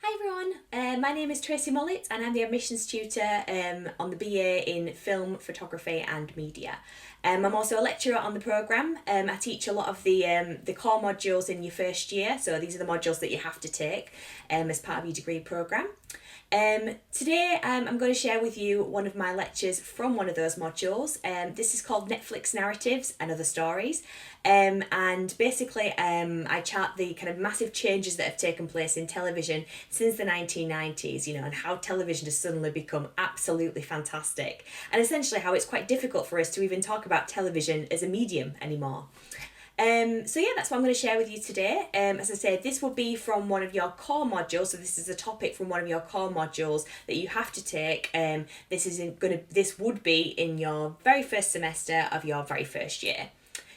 Hi everyone, my name is Tracey Mollet and I'm the admissions tutor on the BA in Film, Photography and Media. I'm also a lecturer on the programme. I teach a lot of the core modules in your first year, so these are the modules that you have to take as part of your degree programme. Today I'm going to share with you one of my lectures from one of those modules. This is called Netflix Narratives and Other Stories. And basically I chart the kind of massive changes that have taken place in television since the 1990s, and how television has suddenly become absolutely fantastic. And essentially how it's quite difficult for us to even talk about television as a medium anymore. So yeah, that's what I'm going to share with you today. As I said, this will be from one of your core modules. So this is a topic from one of your core modules that you have to take. This would be in your very first semester of your very first year.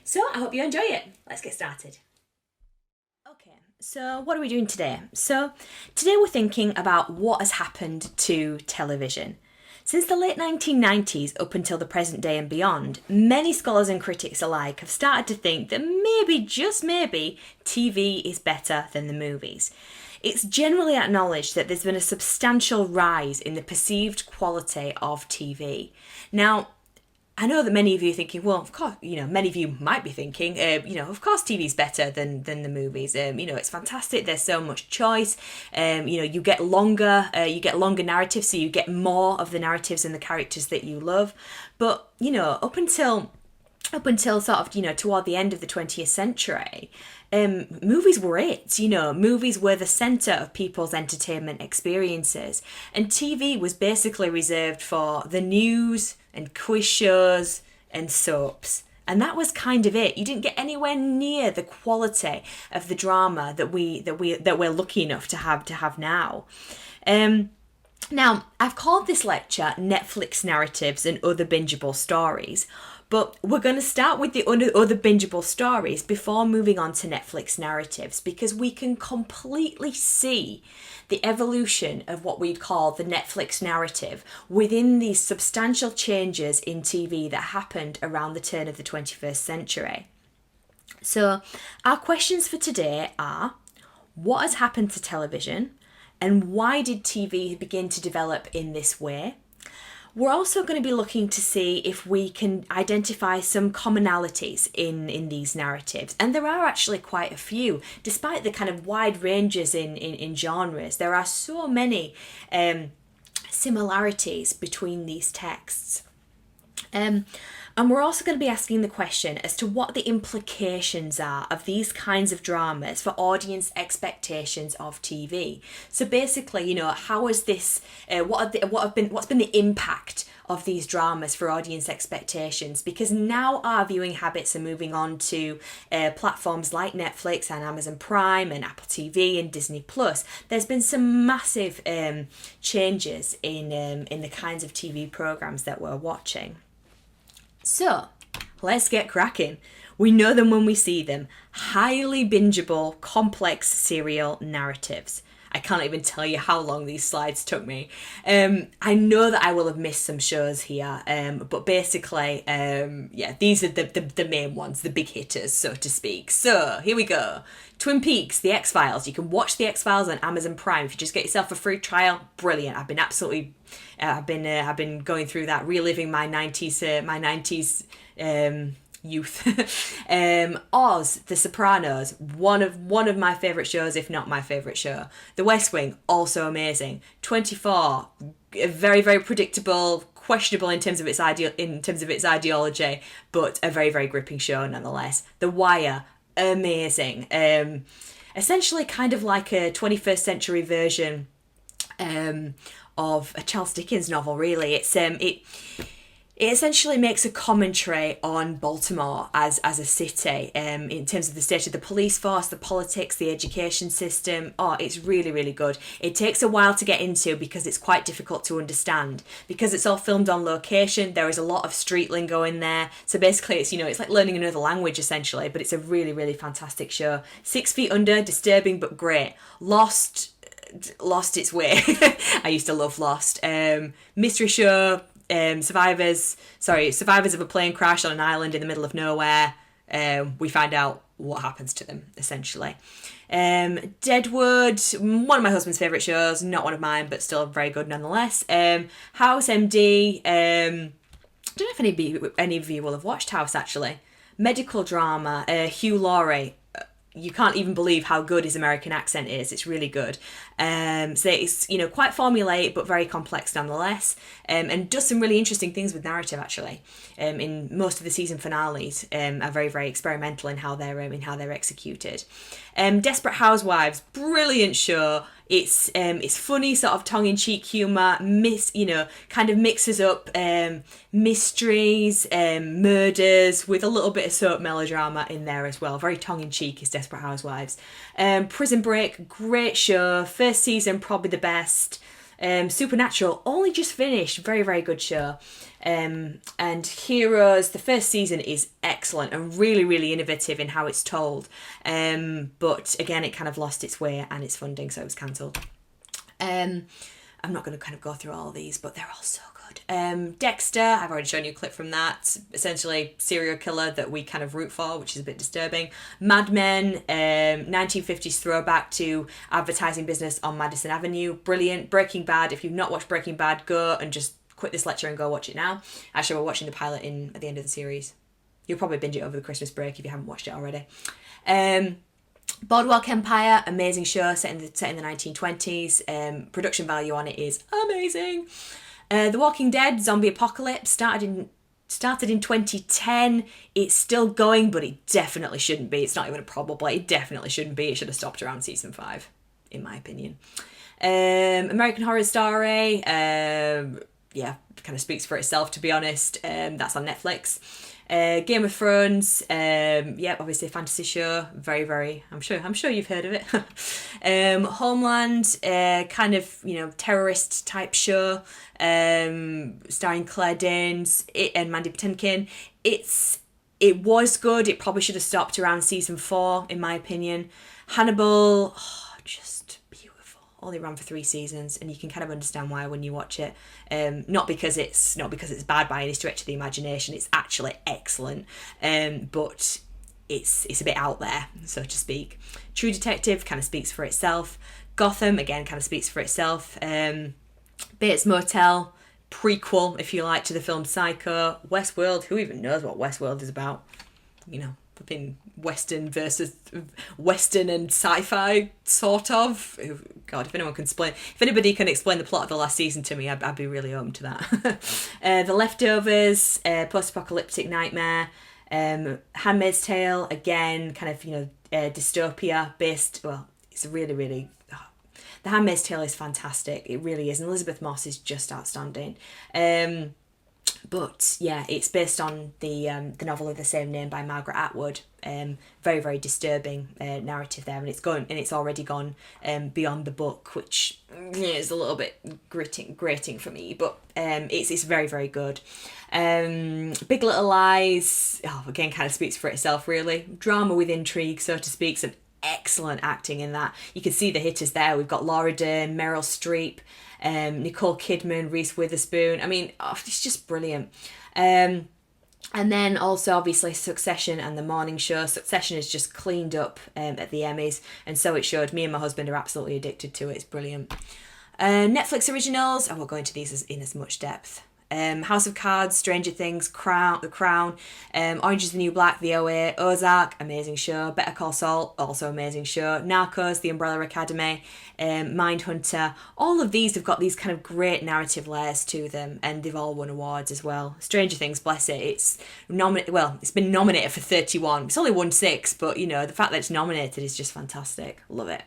So I hope you enjoy it. Let's get started. Okay, so what are we doing today? So today we're thinking about what has happened to television. Since the late 1990s up until the present day and beyond, many scholars and critics alike have started to think that maybe, just maybe, TV is better than the movies. It's generally acknowledged that there's been a substantial rise in the perceived quality of TV. Now, I know that many of you are thinking, well, of course, many of you might be thinking, of course TV's better than the movies. It's fantastic. There's so much choice. You get longer narratives, so you get more of the narratives and the characters that you love. But, up until sort of, toward the end of the 20th century, movies were it. Movies were the centre of people's entertainment experiences. And TV was basically reserved for the news and quiz shows and soaps. And that was kind of it. You didn't get anywhere near the quality of the drama that we're lucky enough to have now. Now, I've called this lecture Netflix Narratives and Other Bingeable Stories, but we're going to start with the other bingeable stories before moving on to Netflix narratives, because we can completely see the evolution of what we'd call the Netflix narrative within these substantial changes in TV that happened around the turn of the 21st century. So our questions for today are: what has happened to television, and why did TV begin to develop in this way? We're also going to be looking to see if we can identify some commonalities in these narratives. And there are actually quite a few. Despite the kind of wide ranges in genres, there are so many similarities between these texts. And we're also going to be asking the question as to what the implications are of these kinds of dramas for audience expectations of TV. So basically, how is this? What's been the impact of these dramas for audience expectations? Because now our viewing habits are moving on to platforms like Netflix and Amazon Prime and Apple TV and Disney Plus. There's been some massive changes in the kinds of TV programs that we're watching. So, let's get cracking. We know them when we see them. Highly bingeable, complex serial narratives. I can't even tell you how long these slides took me. I know that I will have missed some shows here, but basically, these are the main ones, the big hitters, so to speak. So, here we go. Twin Peaks, The X-Files. You can watch The X-Files on Amazon Prime. If you just get yourself a free trial, brilliant. I've been going through that, reliving my 90s youth. Oz, The Sopranos, one of my favourite shows, if not my favourite show. The West Wing, also amazing. 24, very, very predictable, questionable in terms of its ideology, but a very, very gripping show nonetheless. The Wire, amazing. Essentially kind of like a 21st century version of a Charles Dickens novel, really. It essentially makes a commentary on Baltimore as a city, in terms of the state of the police force, the politics, the education system. Oh, it's really, really good. It takes a while to get into because it's quite difficult to understand. Because it's all filmed on location, there is a lot of street lingo in there. So basically it's like learning another language essentially, but it's a really, really fantastic show. 6 Feet Under, disturbing but great. Lost its way. I used to love Lost. Mystery show, survivors of a plane crash on an island in the middle of nowhere. we find out what happens to them, essentially. Deadwood, one of my husband's favourite shows, not one of mine, but still very good nonetheless. House MD, I don't know if any of you will have watched House, actually. Medical drama, Hugh Laurie. You can't even believe how good his American accent is. It's really good. So it's, quite formulaic, but very complex nonetheless. And does some really interesting things with narrative, actually. In most of the season finales, are very, very experimental in how they're executed. Desperate Housewives, brilliant show. It's funny, sort of tongue-in-cheek humour, kind of mixes up mysteries, murders with a little bit of soap melodrama in there as well. Very tongue-in-cheek is Desperate Housewives. Prison Break, great show. First season, probably the best. Supernatural, only just finished. Very, very good show. And Heroes, the first season is excellent and really, really innovative in how it's told. But again, it kind of lost its way and its funding, so it was cancelled. I'm not going to kind of go through all of these, but they're all so good. Dexter, I've already shown you a clip from that. Essentially, serial killer that we kind of root for, which is a bit disturbing. Mad Men, 1950s throwback to advertising business on Madison Avenue. Brilliant. Breaking Bad, if you've not watched Breaking Bad, go and just quit this lecture and go watch it now. Actually, we're watching the pilot at the end of the series. You'll probably binge it over the Christmas break if you haven't watched it already. Boardwalk Empire, amazing show set in the 1920s. Production value on it is amazing. The Walking Dead Zombie Apocalypse started in 2010. It's still going, but it definitely shouldn't be. It's not even a probably. It definitely shouldn't be. It should have stopped around season 5, in my opinion. American Horror Story, kind of speaks for itself, to be honest. That's on Netflix. Game of Thrones, obviously a fantasy show, very, very, I'm sure you've heard of it. Homeland, kind of, terrorist type show, starring Claire Danes and Mandy Patinkin. It was good. It probably should have stopped around season 4, in my opinion. Hannibal, just beautiful. Only ran for 3 seasons, and you can kind of understand why when you watch it. Not because it's bad by any stretch of the imagination. It's actually excellent, but it's a bit out there, so to speak. True Detective kind of speaks for itself. Gotham, again, kind of speaks for itself. Bates Motel, prequel, if you like, to the film Psycho. Westworld, who even knows what Westworld is about? Flipping Western versus Western and sci-fi, sort of. God, if anybody can explain the plot of the last season to me, I'd be really open to that. The Leftovers, post-apocalyptic nightmare. Handmaid's Tale, again, kind of, dystopia based. Well, it's really, really. The Handmaid's Tale is fantastic. It really is. And Elizabeth Moss is just outstanding. But yeah, it's based on the novel of the same name by Margaret Atwood. Very, very disturbing narrative there, and it's already gone beyond the book, which is a little bit grating for me. But it's very, very good. Big Little Lies, again, kind of speaks for itself, really. Drama with intrigue, so to speak. Some excellent acting in that. You can see the hitters there. We've got Laura Dern, Meryl Streep, Nicole Kidman, Reese Witherspoon. I mean, it's just brilliant. And then also, obviously, Succession and The Morning Show. Succession is just cleaned up at the Emmys, and so it showed. Me and my husband are absolutely addicted to it. It's brilliant. Netflix originals. I won't go into these in as much depth. House of Cards, Stranger Things, The Crown, Orange is the New Black, The OA, Ozark, amazing show, Better Call Saul, also amazing show, Narcos, The Umbrella Academy, Mindhunter. All of these have got these kind of great narrative layers to them, and they've all won awards as well. Stranger Things, bless it, it's been nominated for 31. It's only won 6, but the fact that it's nominated is just fantastic. Love it.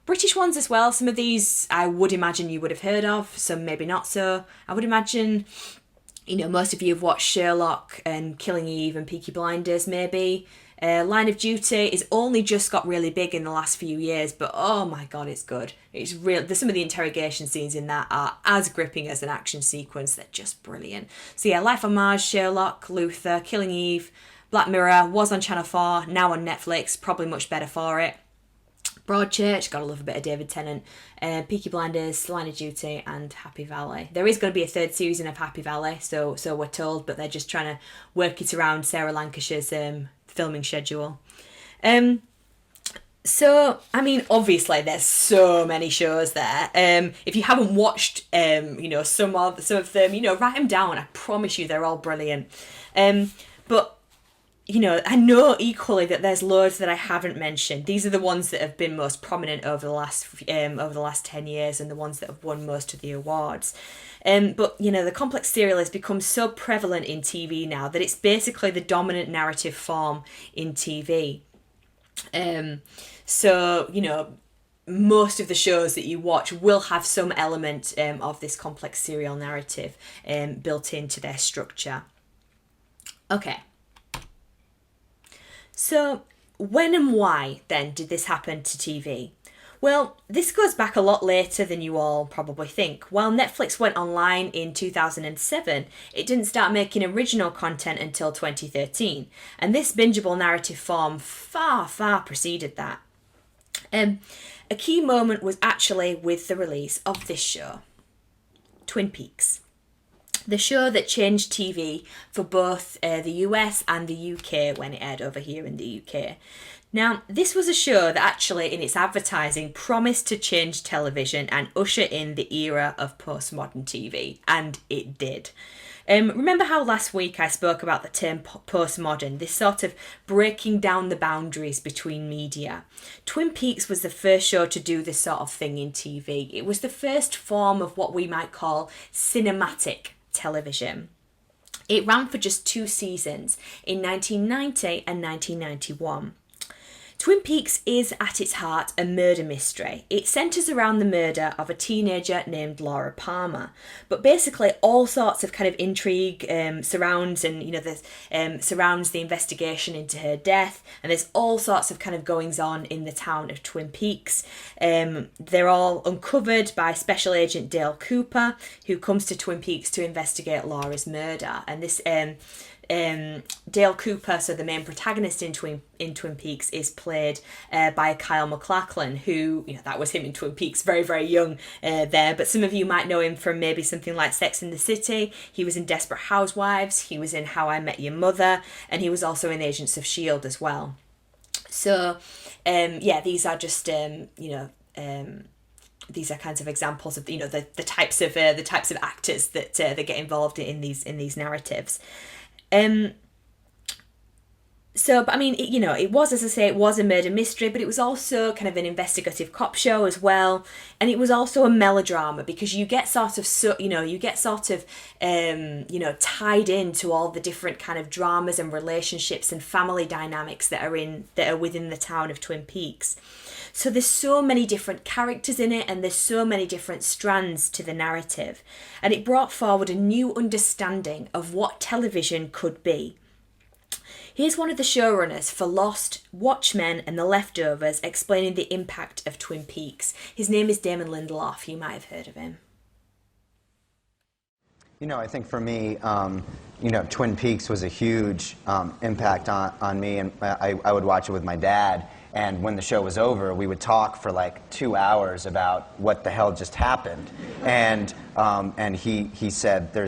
British ones as well. Some of these I would imagine you would have heard of, some maybe not so. I would imagine, most of you have watched Sherlock and Killing Eve and Peaky Blinders maybe. Line of Duty is only just got really big in the last few years, but oh my god, it's good. It's real. Some of the interrogation scenes in that are as gripping as an action sequence. They're just brilliant. So yeah, Life on Mars, Sherlock, Luther, Killing Eve, Black Mirror was on Channel 4, now on Netflix, probably much better for it. Broadchurch, gotta love a bit of David Tennant, Peaky Blinders, Line of Duty, and Happy Valley. There is going to be a third season of Happy Valley, so we're told, but they're just trying to work it around Sarah Lancashire's filming schedule. So, I mean, obviously there's so many shows there. If you haven't watched, some of them, write them down. I promise you they're all brilliant. But I know equally that there's loads that I haven't mentioned. These are the ones that have been most prominent over the last 10 years and the ones that have won most of the awards. But, the complex serial has become so prevalent in TV now that it's basically the dominant narrative form in TV. Most of the shows that you watch will have some element of this complex serial narrative built into their structure. Okay. So, when and why, then, did this happen to TV? Well, this goes back a lot later than you all probably think. While Netflix went online in 2007, it didn't start making original content until 2013, and this bingeable narrative form far, far preceded that. A key moment was actually with the release of this show, Twin Peaks. The show that changed TV for both the US and the UK when it aired over here in the UK. Now, this was a show that actually, in its advertising, promised to change television and usher in the era of postmodern TV, and it did. Remember how last week I spoke about the term postmodern, this sort of breaking down the boundaries between media? Twin Peaks was the first show to do this sort of thing in TV. It was the first form of what we might call cinematic television. It ran for just 2 seasons in 1990 and 1991. Twin Peaks is, at its heart, a murder mystery. It centres around the murder of a teenager named Laura Palmer. But basically, all sorts of kind of intrigue surrounds the investigation into her death. And there's all sorts of kind of goings on in the town of Twin Peaks. They're all uncovered by Special Agent Dale Cooper, who comes to Twin Peaks to investigate Laura's murder. And this Dale Cooper, so the main protagonist in Twin Peaks, is played by Kyle MacLachlan, who, that was him in Twin Peaks, very, very young there. But some of you might know him from maybe something like Sex and the City. He was in Desperate Housewives. He was in How I Met Your Mother. And he was also in Agents of S.H.I.E.L.D. as well. So, these are just, these are kinds of examples of the types of actors that get involved in these narratives. But I mean, it was, as I say, it was a murder mystery, but it was also kind of an investigative cop show as well, and it was also a melodrama because you get tied into all the different kind of dramas and relationships and family dynamics that are within the town of Twin Peaks. So there's so many different characters in it, and there's so many different strands to the narrative, and it brought forward a new understanding of what television could be. Here's one of the showrunners for Lost, Watchmen and The Leftovers explaining the impact of Twin Peaks. His name is Damon Lindelof. You might have heard of him. I think for me, Twin Peaks was a huge impact on me, and I would watch it with my dad. And when the show was over, we would talk for like 2 hours about what the hell just happened. And he said, there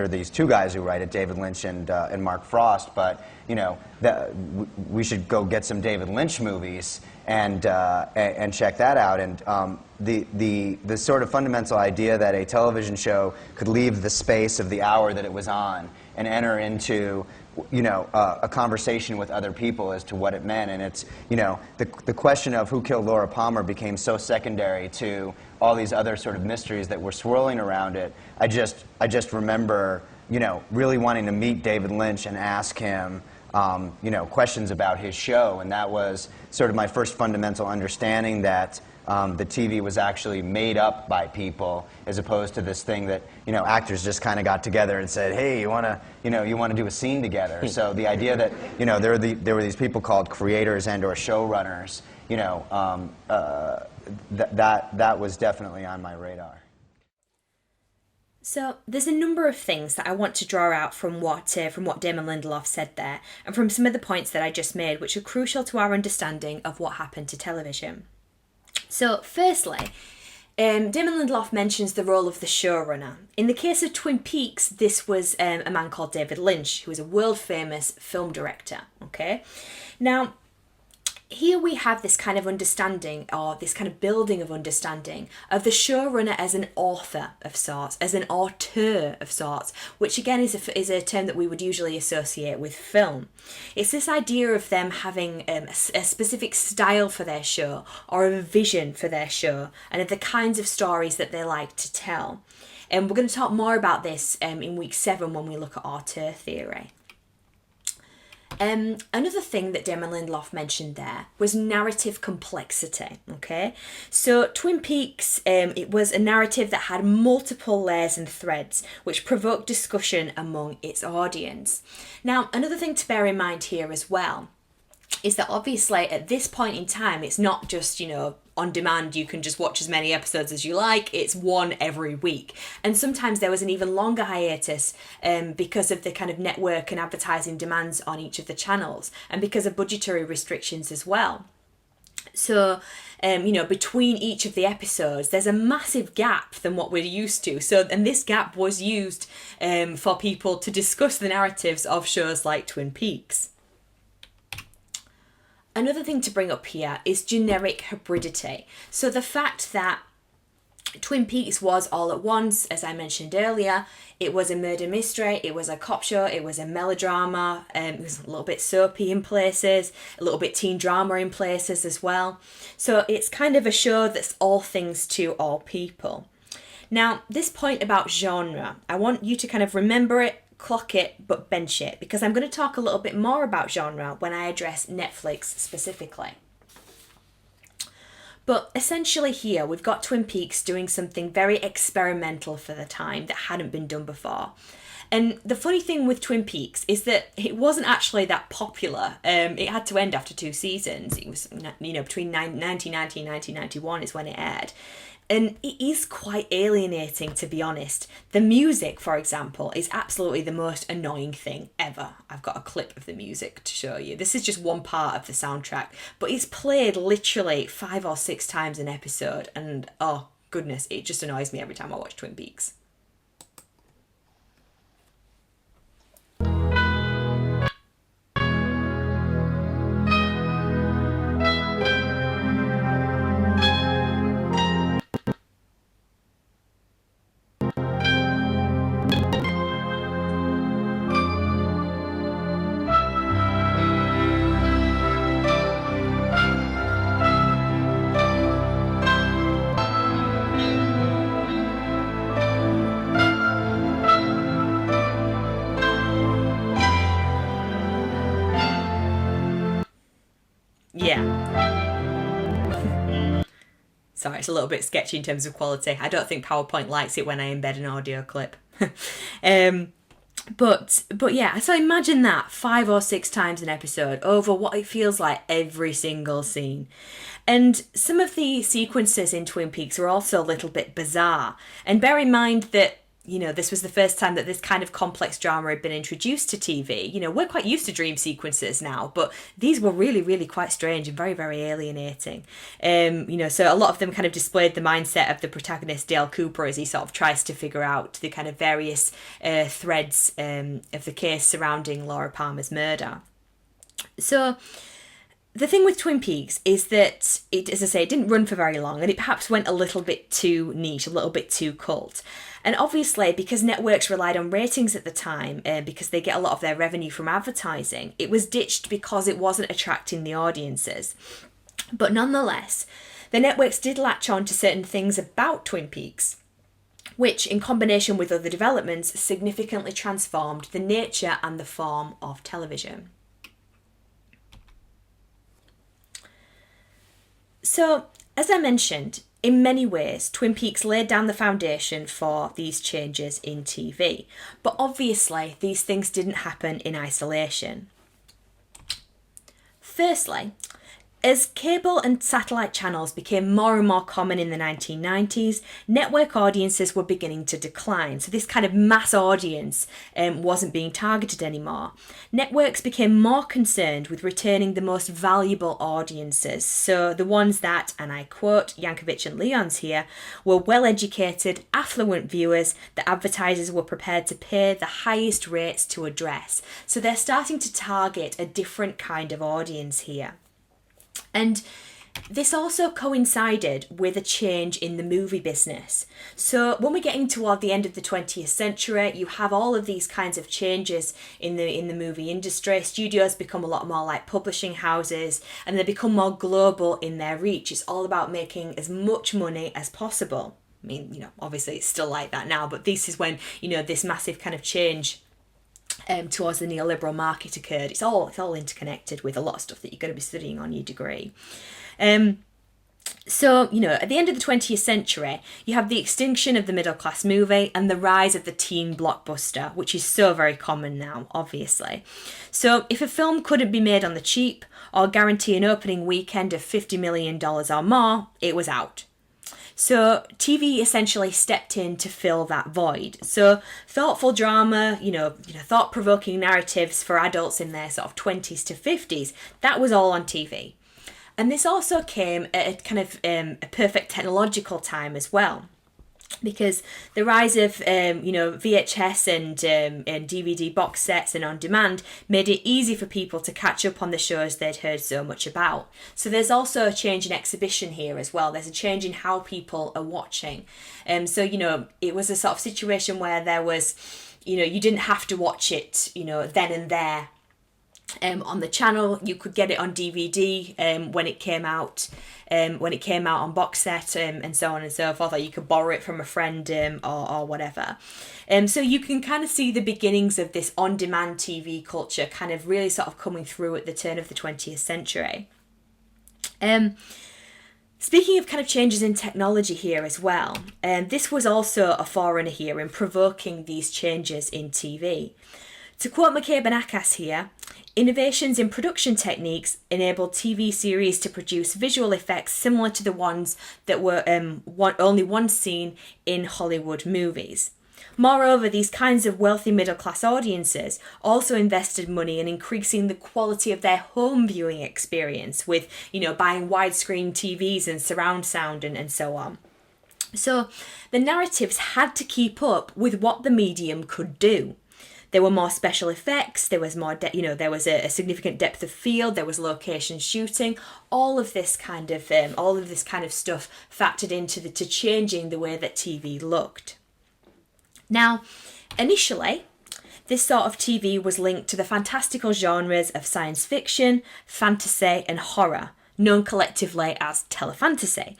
are these 2 guys who write it, David Lynch and Mark Frost, but we should go get some David Lynch movies and check that out. And the sort of fundamental idea that a television show could leave the space of the hour that it was on and enter into a conversation with other people as to what it meant. And it's, the question of who killed Laura Palmer became so secondary to all these other sort of mysteries that were swirling around it. I just remember, really wanting to meet David Lynch and ask him, questions about his show. And that was sort of my first fundamental understanding that the TV was actually made up by people, as opposed to this thing that actors just kind of got together and said, "Hey, you want to do a scene together?" So the idea that there were these people called creators and/or showrunners, that was definitely on my radar. So there's a number of things that I want to draw out from what Damon Lindelof said there, and from some of the points that I just made, which are crucial to our understanding of what happened to television. So firstly, Damon Lindelof mentions the role of the showrunner. In the case of Twin Peaks, this was a man called David Lynch, who was a world famous film director. Okay, now here we have this kind of understanding, or this kind of building of understanding, of the showrunner as an author of sorts, as an auteur of sorts, which again is a term that we would usually associate with film. It's this idea of them having a specific style for their show, or a vision for their show, and of the kinds of stories that they like to tell. And we're going to talk more about this in week 7 when we look at auteur theory. Another thing that Damon Lindelof mentioned there was narrative complexity, okay? So Twin Peaks, it was a narrative that had multiple layers and threads, which provoked discussion among its audience. Now, another thing to bear in mind here as well is that obviously at this point in time, it's not just, on demand, you can just watch as many episodes as you like. It's one every week. And sometimes there was an even longer hiatus because of the kind of network and advertising demands on each of the channels, and because of budgetary restrictions as well. So, between each of the episodes, there's a massive gap than what we're used to. So, and this gap was used for people to discuss the narratives of shows like Twin Peaks. Another thing to bring up here is generic hybridity. So the fact that Twin Peaks was all at once, as I mentioned earlier, it was a murder mystery, it was a cop show, it was a melodrama, it was a little bit soapy in places, a little bit teen drama in places as well. So it's kind of a show that's all things to all people. Now, this point about genre, I want you to kind of remember it, clock it, but bench it, because I'm going to talk a little bit more about genre when I address Netflix specifically. But essentially here, we've got Twin Peaks doing something very experimental for the time that hadn't been done before. And the funny thing with Twin Peaks is that it wasn't actually that popular. It had to end after 2 seasons. It was, between 1990 and 1991 is when it aired. And it is quite alienating, to be honest. The music, for example, is absolutely the most annoying thing ever. I've got a clip of the music to show you. This is just one part of the soundtrack, but it's played literally 5 or 6 times an episode. And oh goodness, it just annoys me every time I watch Twin Peaks. Sorry, it's a little bit sketchy in terms of quality. I don't think PowerPoint likes it when I embed an audio clip. But yeah, so imagine that 5 or 6 times an episode over what it feels like every single scene. And some of the sequences in Twin Peaks were also a little bit bizarre. And bear in mind that, this was the first time that this kind of complex drama had been introduced to TV. We're quite used to dream sequences now, but these were really, really quite strange and very, very alienating. So a lot of them kind of displayed the mindset of the protagonist, Dale Cooper, as he sort of tries to figure out the kind of various threads of the case surrounding Laura Palmer's murder. So the thing with Twin Peaks is that it, as I say, it didn't run for very long, and it perhaps went a little bit too niche, a little bit too cult. And obviously, because networks relied on ratings at the time, because they get a lot of their revenue from advertising, it was ditched because it wasn't attracting the audiences. But nonetheless, the networks did latch on to certain things about Twin Peaks, which, in combination with other developments, significantly transformed the nature and the form of television. So, as I mentioned, in many ways, Twin Peaks laid down the foundation for these changes in TV. But obviously, these things didn't happen in isolation. Firstly, As cable and satellite channels became more and more common in the 1990s, network audiences were beginning to decline. So this kind of mass audience wasn't being targeted anymore. Networks became more concerned with retaining the most valuable audiences. So the ones that, and I quote Yankovic and Leons here, were well-educated, affluent viewers that advertisers were prepared to pay the highest rates to address. So they're starting to target a different kind of audience here. And this also coincided with a change in the movie business. So when we're getting toward the end of the 20th century, you have all of these kinds of changes in the movie industry. Studios become a lot more like publishing houses, and they become more global in their reach. It's all about making as much money as possible. I mean, obviously it's still like that now, but this is when, this massive kind of change towards the neoliberal market occurred. It's all interconnected with a lot of stuff that you're going to be studying on your degree. So, at the end of the 20th century, you have the extinction of the middle class movie and the rise of the teen blockbuster, which is so very common now, obviously. So if a film couldn't be made on the cheap or guarantee an opening weekend of $50 million or more, it was out. So TV essentially stepped in to fill that void. So thoughtful drama, thought-provoking narratives for adults in their sort of 20s to 50s, that was all on TV. And this also came at a kind of a perfect technological time as well, because the rise of VHS and DVD box sets and on demand made it easy for people to catch up on the shows they'd heard so much about. So there's also a change in exhibition here as well. There's a change in how people are watching. So it was a sort of situation where there was, you didn't have to watch it, then and there. On the channel, you could get it on DVD when it came out on box set, and so on and so forth, or you could borrow it from a friend or whatever. So you can kind of see the beginnings of this on-demand TV culture kind of really sort of coming through at the turn of the 20th century. Speaking of kind of changes in technology here as well, this was also a forerunner here in provoking these changes in TV. To quote McCabe and Akas here, innovations in production techniques enabled TV series to produce visual effects similar to the ones that were only once seen in Hollywood movies. Moreover, these kinds of wealthy middle-class audiences also invested money in increasing the quality of their home viewing experience with, buying widescreen TVs and surround sound and so on. So the narratives had to keep up with what the medium could do. There were more special effects, there was more, there was a significant depth of field, there was location shooting, all of this kind of stuff factored into to changing the way that TV looked. Now, initially, this sort of TV was linked to the fantastical genres of science fiction, fantasy and horror, known collectively as telefantasy.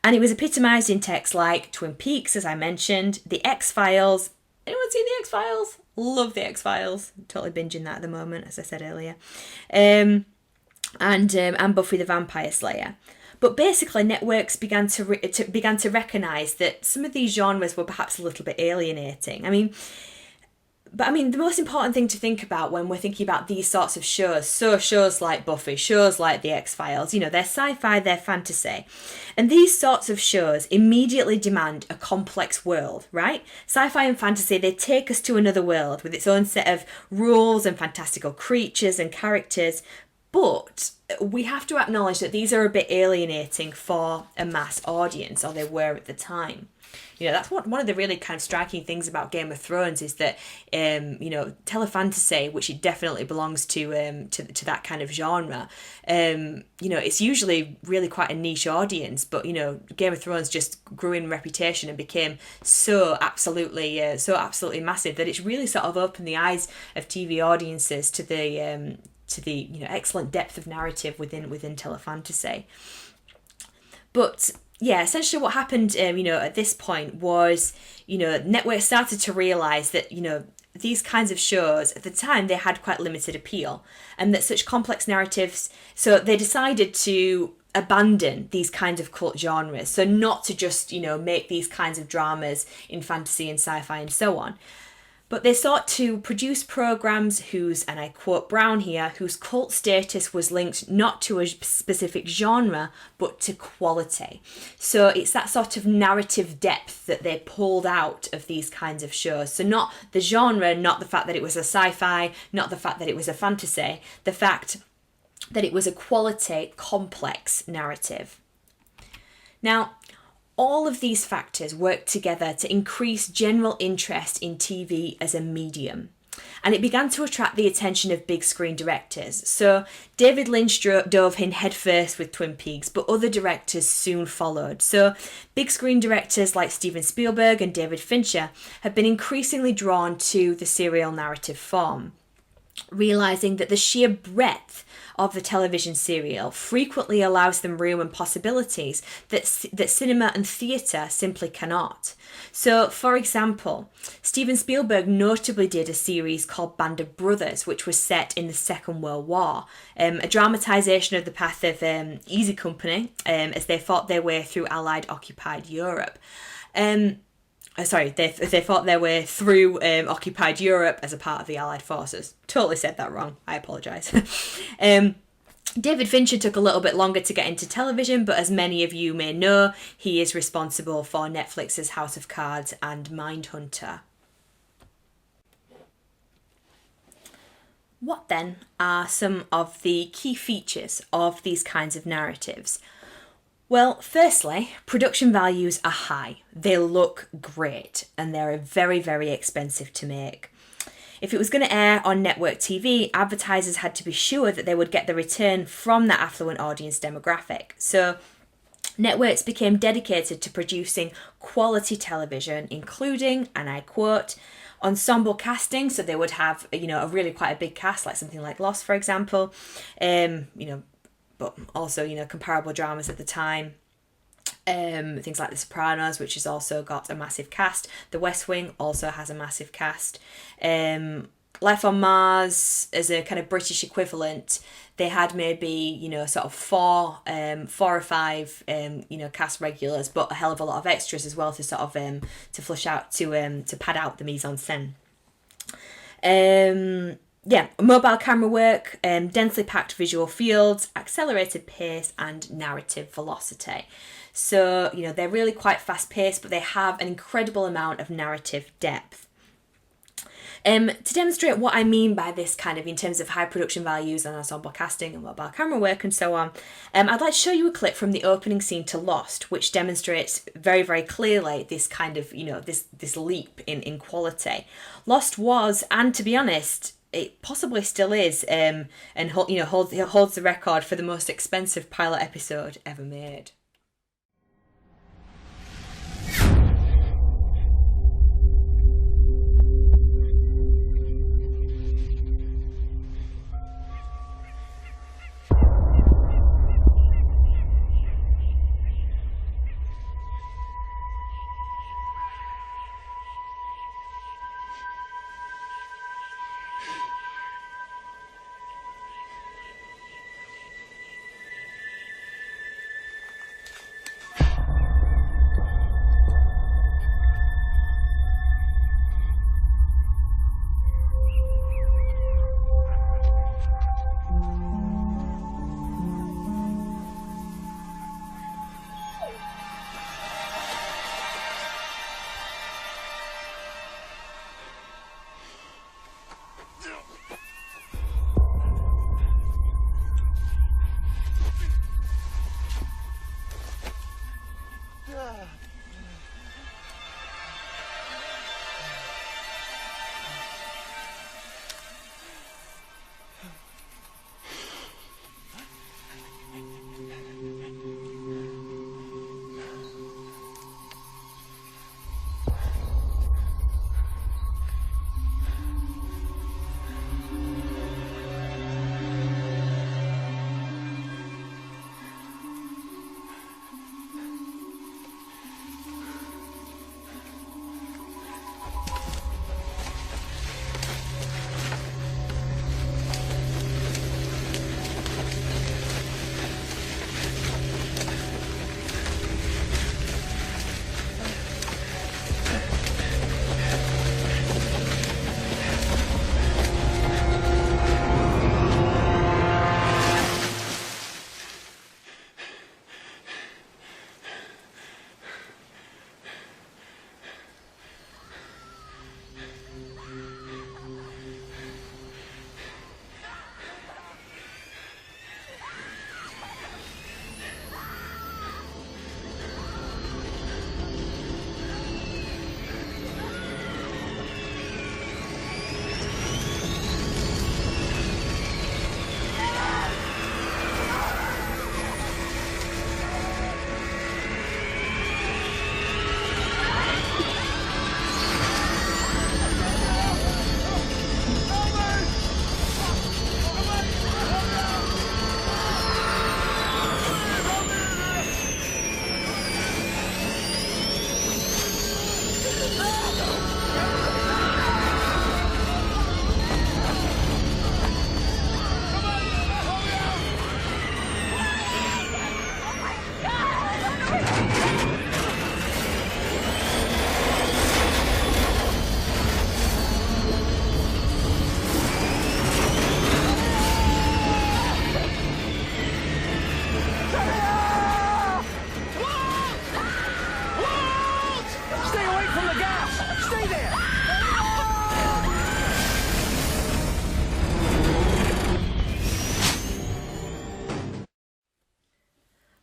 And it was epitomised in texts like Twin Peaks, as I mentioned, The X-Files. Anyone seen The X-Files? Love The X-Files. Totally binging that at the moment, as I said earlier. And Buffy the Vampire Slayer. But basically, networks began to recognise that some of these genres were perhaps a little bit alienating. The most important thing to think about when we're thinking about these sorts of shows, so shows like Buffy, shows like The X-Files, they're sci-fi, they're fantasy. And these sorts of shows immediately demand a complex world, right? Sci-fi and fantasy, they take us to another world with its own set of rules and fantastical creatures and characters. But we have to acknowledge that these are a bit alienating for a mass audience, or they were at the time. That's one of the really kind of striking things about Game of Thrones is that, telefantasy, which it definitely belongs to that kind of genre, it's usually really quite a niche audience, but, Game of Thrones just grew in reputation and became so absolutely massive that it's really sort of opened the eyes of TV audiences to the excellent depth of narrative within telefantasy. But yeah, essentially what happened, at this point was, networks started to realise that, these kinds of shows, at the time, they had quite limited appeal, and that such complex narratives, so they decided to abandon these kinds of cult genres, so not to just, make these kinds of dramas in fantasy and sci-fi and so on. But they sought to produce programmes whose, and I quote Brown here, whose cult status was linked not to a specific genre, but to quality. So it's that sort of narrative depth that they pulled out of these kinds of shows. So not the genre, not the fact that it was a sci-fi, not the fact that it was a fantasy, the fact that it was a quality, complex narrative. Now, all of these factors work together to increase general interest in TV as a medium. And it began to attract the attention of big screen directors. So David Lynch dove in headfirst with Twin Peaks, but other directors soon followed. So big screen directors like Steven Spielberg and David Fincher have been increasingly drawn to the serial narrative form, realizing that the sheer breadth of the television serial frequently allows them room and possibilities that cinema and theatre simply cannot. So, for example, Steven Spielberg notably did a series called Band of Brothers, which was set in the Second World War, a dramatisation of the path of Easy Company as they fought their way through Allied occupied Europe. They fought their way through occupied Europe as a part of the Allied forces. Totally said that wrong. I apologise. David Fincher took a little bit longer to get into television, but as many of you may know, he is responsible for Netflix's House of Cards and Mindhunter. What then are some of the key features of these kinds of narratives? Well, firstly, production values are high. They look great and they're very, very expensive to make. If it was going to air on network TV, advertisers had to be sure that they would get the return from that affluent audience demographic. So networks became dedicated to producing quality television, including, and I quote, ensemble casting. So they would have, a really quite a big cast, like something like Lost, for example, but also, comparable dramas at the time. Things like The Sopranos, which has also got a massive cast. The West Wing also has a massive cast. Life on Mars, as a kind of British equivalent, they had maybe, sort of four or five, cast regulars, but a hell of a lot of extras as well to sort of, to flush out, to pad out the mise en scène. Mobile camera work, densely packed visual fields, accelerated pace, and narrative velocity. So, they're really quite fast paced, but they have an incredible amount of narrative depth. To demonstrate what I mean by this kind of in terms of high production values and ensemble casting and mobile camera work and so on, I'd like to show you a clip from the opening scene to Lost, which demonstrates very, very clearly this kind of, this leap in quality. Lost was, and to be honest, it possibly still is, and holds the record for the most expensive pilot episode ever made.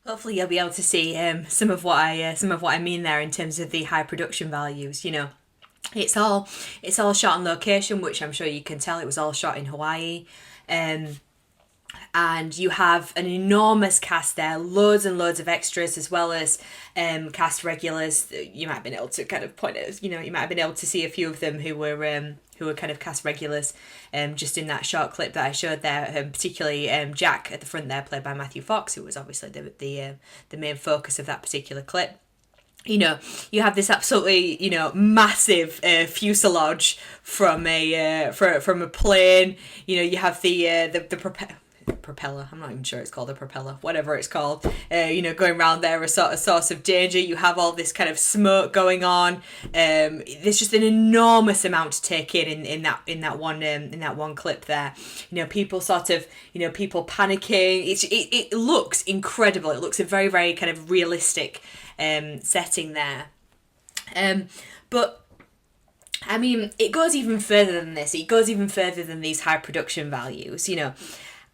Hopefully you'll be able to see some of what I mean there in terms of the high production values. You know, it's all shot on location, which I'm sure you can tell. It was all shot in Hawaii. And you have an enormous cast there, loads and loads of extras, as well as cast regulars. You might have been able to kind of point at, you might have been able to see a few of them who were kind of cast regulars, just in that short clip that I showed there. Particularly Jack at the front there, played by Matthew Fox, who was obviously the main focus of that particular clip. You know, you have this absolutely, massive fuselage from a plane. You know, you have the propeller. I'm not even sure it's called a propeller, whatever it's called. Going around there, a source of danger. You have all this kind of smoke going on. There's just an enormous amount to take in that one clip there. You know, people people panicking. It looks incredible. It looks a very, very kind of realistic setting there. But I mean, it goes even further than this. It goes even further than these high production values. You know,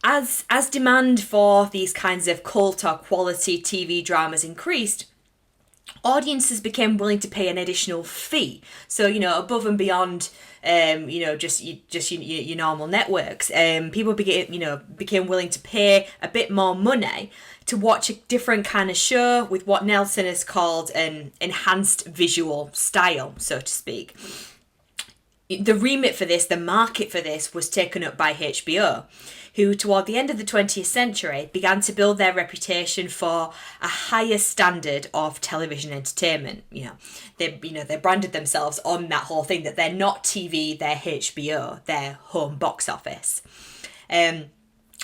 as demand for these kinds of cult or quality TV dramas increased, audiences became willing to pay an additional fee. So, above and beyond, just your normal networks, people became willing to pay a bit more money to watch a different kind of show with what Nelson has called an enhanced visual style, so to speak. The remit for this, the market for this, was taken up by HBO, who toward the end of the 20th century began to build their reputation for a higher standard of television entertainment. They branded themselves on that whole thing that they're not TV, they're HBO, they're home box office.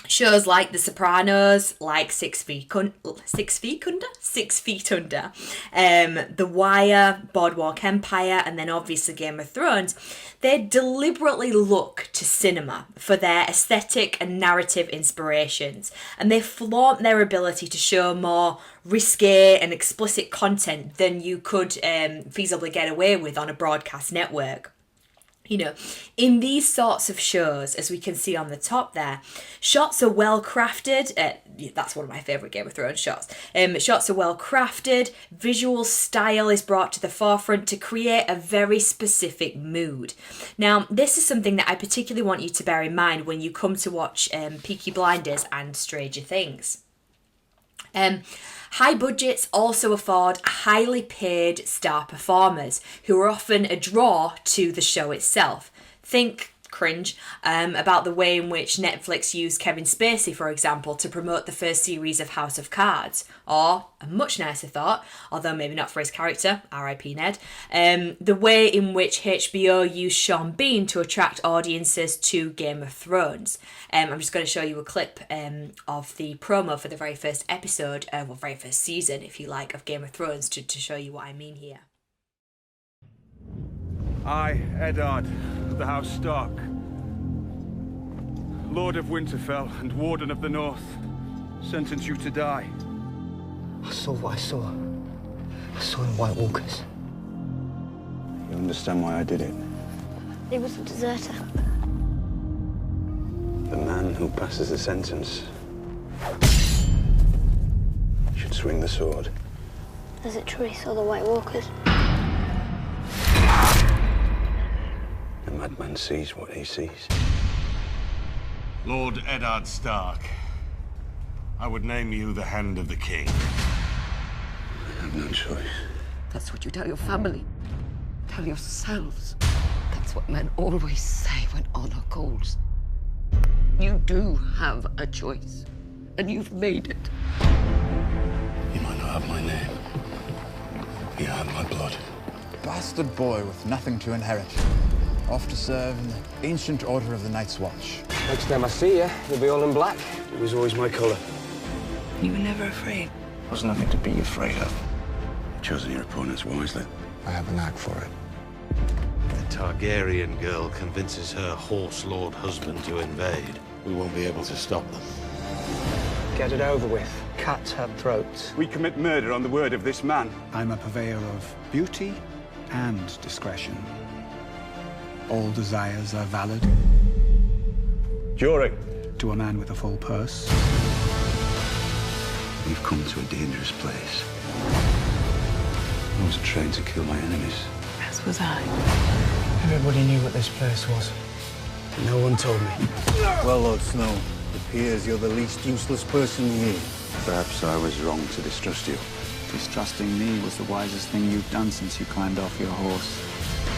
Shows like The Sopranos, like 6 Feet Under, The Wire, Boardwalk Empire, and then obviously Game of Thrones, they deliberately look to cinema for their aesthetic and narrative inspirations, and they flaunt their ability to show more risque and explicit content than you could feasibly get away with on a broadcast network. In these sorts of shows, as we can see on the top there, shots are well crafted. That's one of my favourite Game of Thrones shots. Shots are well crafted. Visual style is brought to the forefront to create a very specific mood. Now, this is something that I particularly want you to bear in mind when you come to watch Peaky Blinders and Stranger Things. High budgets also afford highly paid star performers who are often a draw to the show itself. Think, cringe, about the way in which Netflix used Kevin Spacey, for example, to promote the first series of House of Cards. Or, a much nicer thought, although maybe not for his character, R.I.P. Ned, the way in which HBO used Sean Bean to attract audiences to Game of Thrones. I'm just going to show you a clip of the promo for the very first episode, very first season, if you like, of Game of Thrones to show you what I mean here. I, Eddard, of the House Stark, Lord of Winterfell and Warden of the North, sentence you to die. I saw what I saw. I saw in White Walkers. You understand why I did it? He was a deserter. The man who passes the sentence should swing the sword. Was it true he saw the White Walkers? The madman sees what he sees. Lord Eddard Stark, I would name you the Hand of the King. I have no choice. That's what you tell your family. Tell yourselves. That's what men always say when honor calls. You do have a choice, and you've made it. You might not have my name. You have my blood. Bastard boy with nothing to inherit. Off to serve in the ancient order of the Night's Watch. Next time I see you, you'll be all in black. It was always my colour. You were never afraid. There's nothing to be afraid of. You've chosen your opponents wisely. I have a knack for it. The Targaryen girl convinces her horse lord husband to invade. We won't be able to stop them. Get it over with. Cut her throat. We commit murder on the word of this man. I'm a purveyor of beauty and discretion. All desires are valid. Jury. To a man with a full purse. We've come to a dangerous place. I was trained to kill my enemies. As was I. Everybody knew what this place was. No one told me. Well, Lord Snow, it appears you're the least useless person here. Perhaps I was wrong to distrust you. Distrusting me was the wisest thing you've done since you climbed off your horse.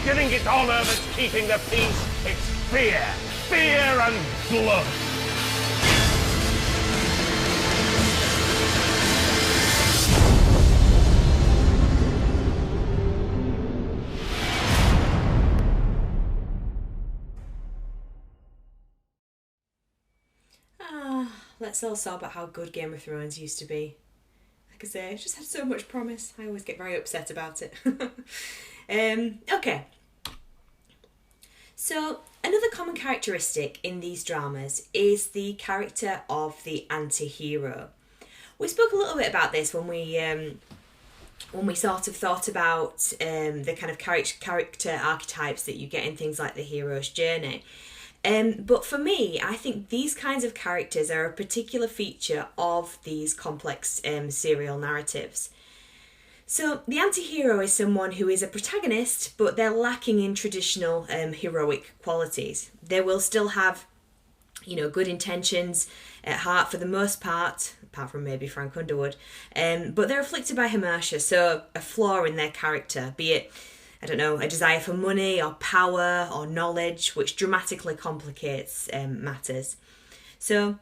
You think it's honor that's keeping the peace? It's fear. Fear and blood. Let's all sob about how good Game of Thrones used to be. Like I say, it just had so much promise. I always get very upset about it. Okay. So, another common characteristic in these dramas is the character of the anti-hero. We spoke a little bit about this when we sort of thought about the kind of character archetypes that you get in things like the hero's journey. But for me, I think these kinds of characters are a particular feature of these complex serial narratives. So the anti-hero is someone who is a protagonist, but they're lacking in traditional heroic qualities. They will still have, good intentions at heart for the most part, apart from maybe Frank Underwood, but they're afflicted by hamartia, so a flaw in their character, be it a desire for money or power or knowledge, which dramatically complicates matters. So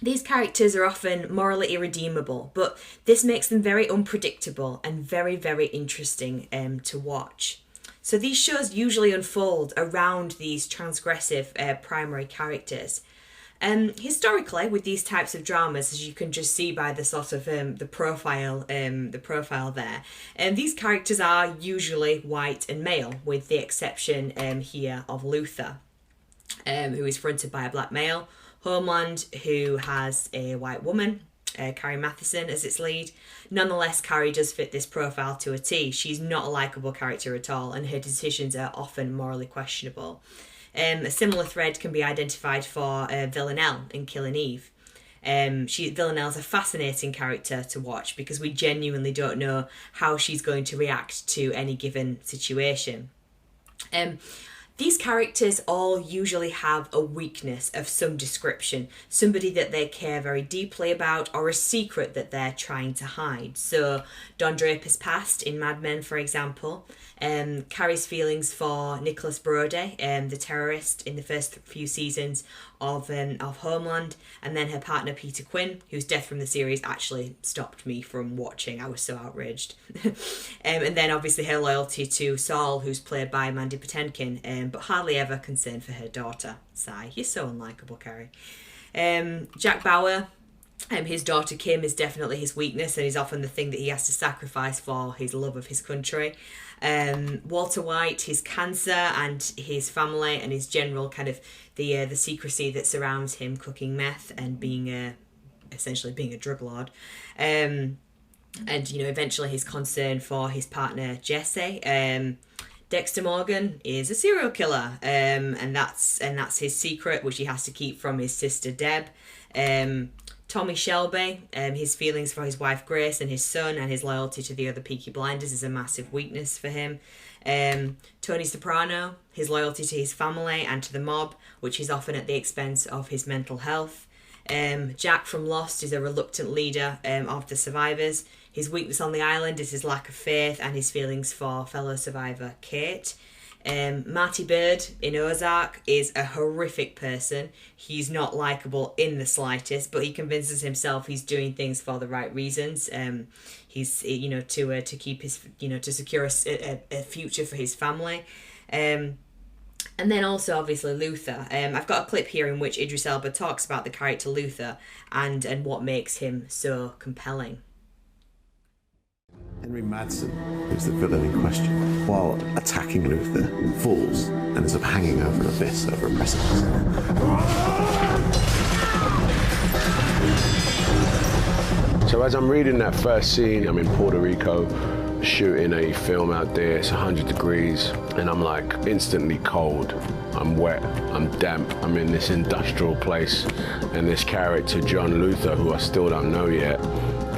these characters are often morally irredeemable, but this makes them very unpredictable and very, very interesting to watch. So these shows usually unfold around these transgressive primary characters. Historically, with these types of dramas, as you can just see by the sort of the profile there, these characters are usually white and male, with the exception here of Luther, who is fronted by a black male, Homeland, who has a white woman, Carrie Matheson, as its lead. Nonetheless, Carrie does fit this profile to a T. She's not a likeable character at all, and her decisions are often morally questionable. A similar thread can be identified for Villanelle in Killing Eve. Villanelle's a fascinating character to watch because we genuinely don't know how she's going to react to any given situation. These characters all usually have a weakness of some description, somebody that they care very deeply about or a secret that they're trying to hide. So Don Draper's past in Mad Men, for example, Carrie's feelings for Nicholas Brody, the terrorist in the first few seasons of Homeland, and then her partner Peter Quinn, whose death from the series actually stopped me from watching. I was so outraged. And then obviously her loyalty to Saul, who's played by Mandy Patinkin, but hardly ever concerned for her daughter. Sigh, you're so unlikable, Carrie. Jack Bauer, his daughter Kim is definitely his weakness and is often the thing that he has to sacrifice for his love of his country. Walter White, his cancer and his family and his general kind of the secrecy that surrounds him cooking meth and being essentially being a drug lord. And eventually his concern for his partner Jesse. Dexter Morgan is a serial killer, and that's his secret, which he has to keep from his sister Deb. Tommy Shelby, his feelings for his wife Grace and his son and his loyalty to the other Peaky Blinders is a massive weakness for him. Tony Soprano, his loyalty to his family and to the mob, which is often at the expense of his mental health. Jack from Lost is a reluctant leader of the survivors. His weakness on the island is his lack of faith and his feelings for fellow survivor Kate. Marty Bird in Ozark is a horrific person. He's not likeable in the slightest, but he convinces himself he's doing things for the right reasons. He's to keep his to secure a future for his family. And then also obviously Luther. I've got a clip here in which Idris Elba talks about the character Luther and what makes him so compelling. Henry Madsen, who's the villain in question, while attacking Luther, falls and ends up hanging over an abyss, over a precipice. So as I'm reading that first scene, I'm in Puerto Rico, shooting a film out there, it's 100 degrees, and I'm like instantly cold. I'm wet, I'm damp, I'm in this industrial place, and this character, John Luther, who I still don't know yet,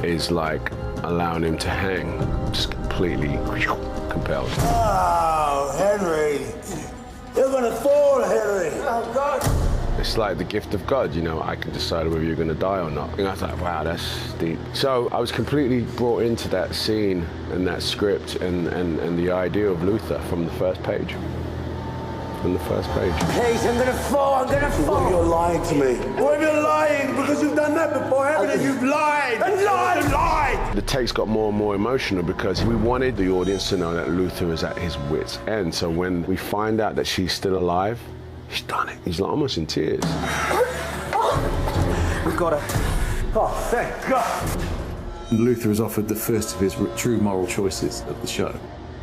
is like allowing him to hang, just completely compelled. Oh, Henry. You're gonna fall, Henry. Oh, God. It's like the gift of God, you know, I can decide whether you're gonna die or not. And I was like, wow, that's deep. So I was completely brought into that scene and that script and the idea of Luther from the first page. From the first page. Please, I'm gonna fall, I'm gonna fall. You're lying to me. Why are you lying? Because you've done that before, haven't you? You've lied! And lied! And lied! The takes got more and more emotional because we wanted the audience to know that Luther is at his wit's end. So when we find out that she's still alive, he's done it. He's like almost in tears. We've got her. Oh, thank God. Luther is offered the first of his true moral choices of the show,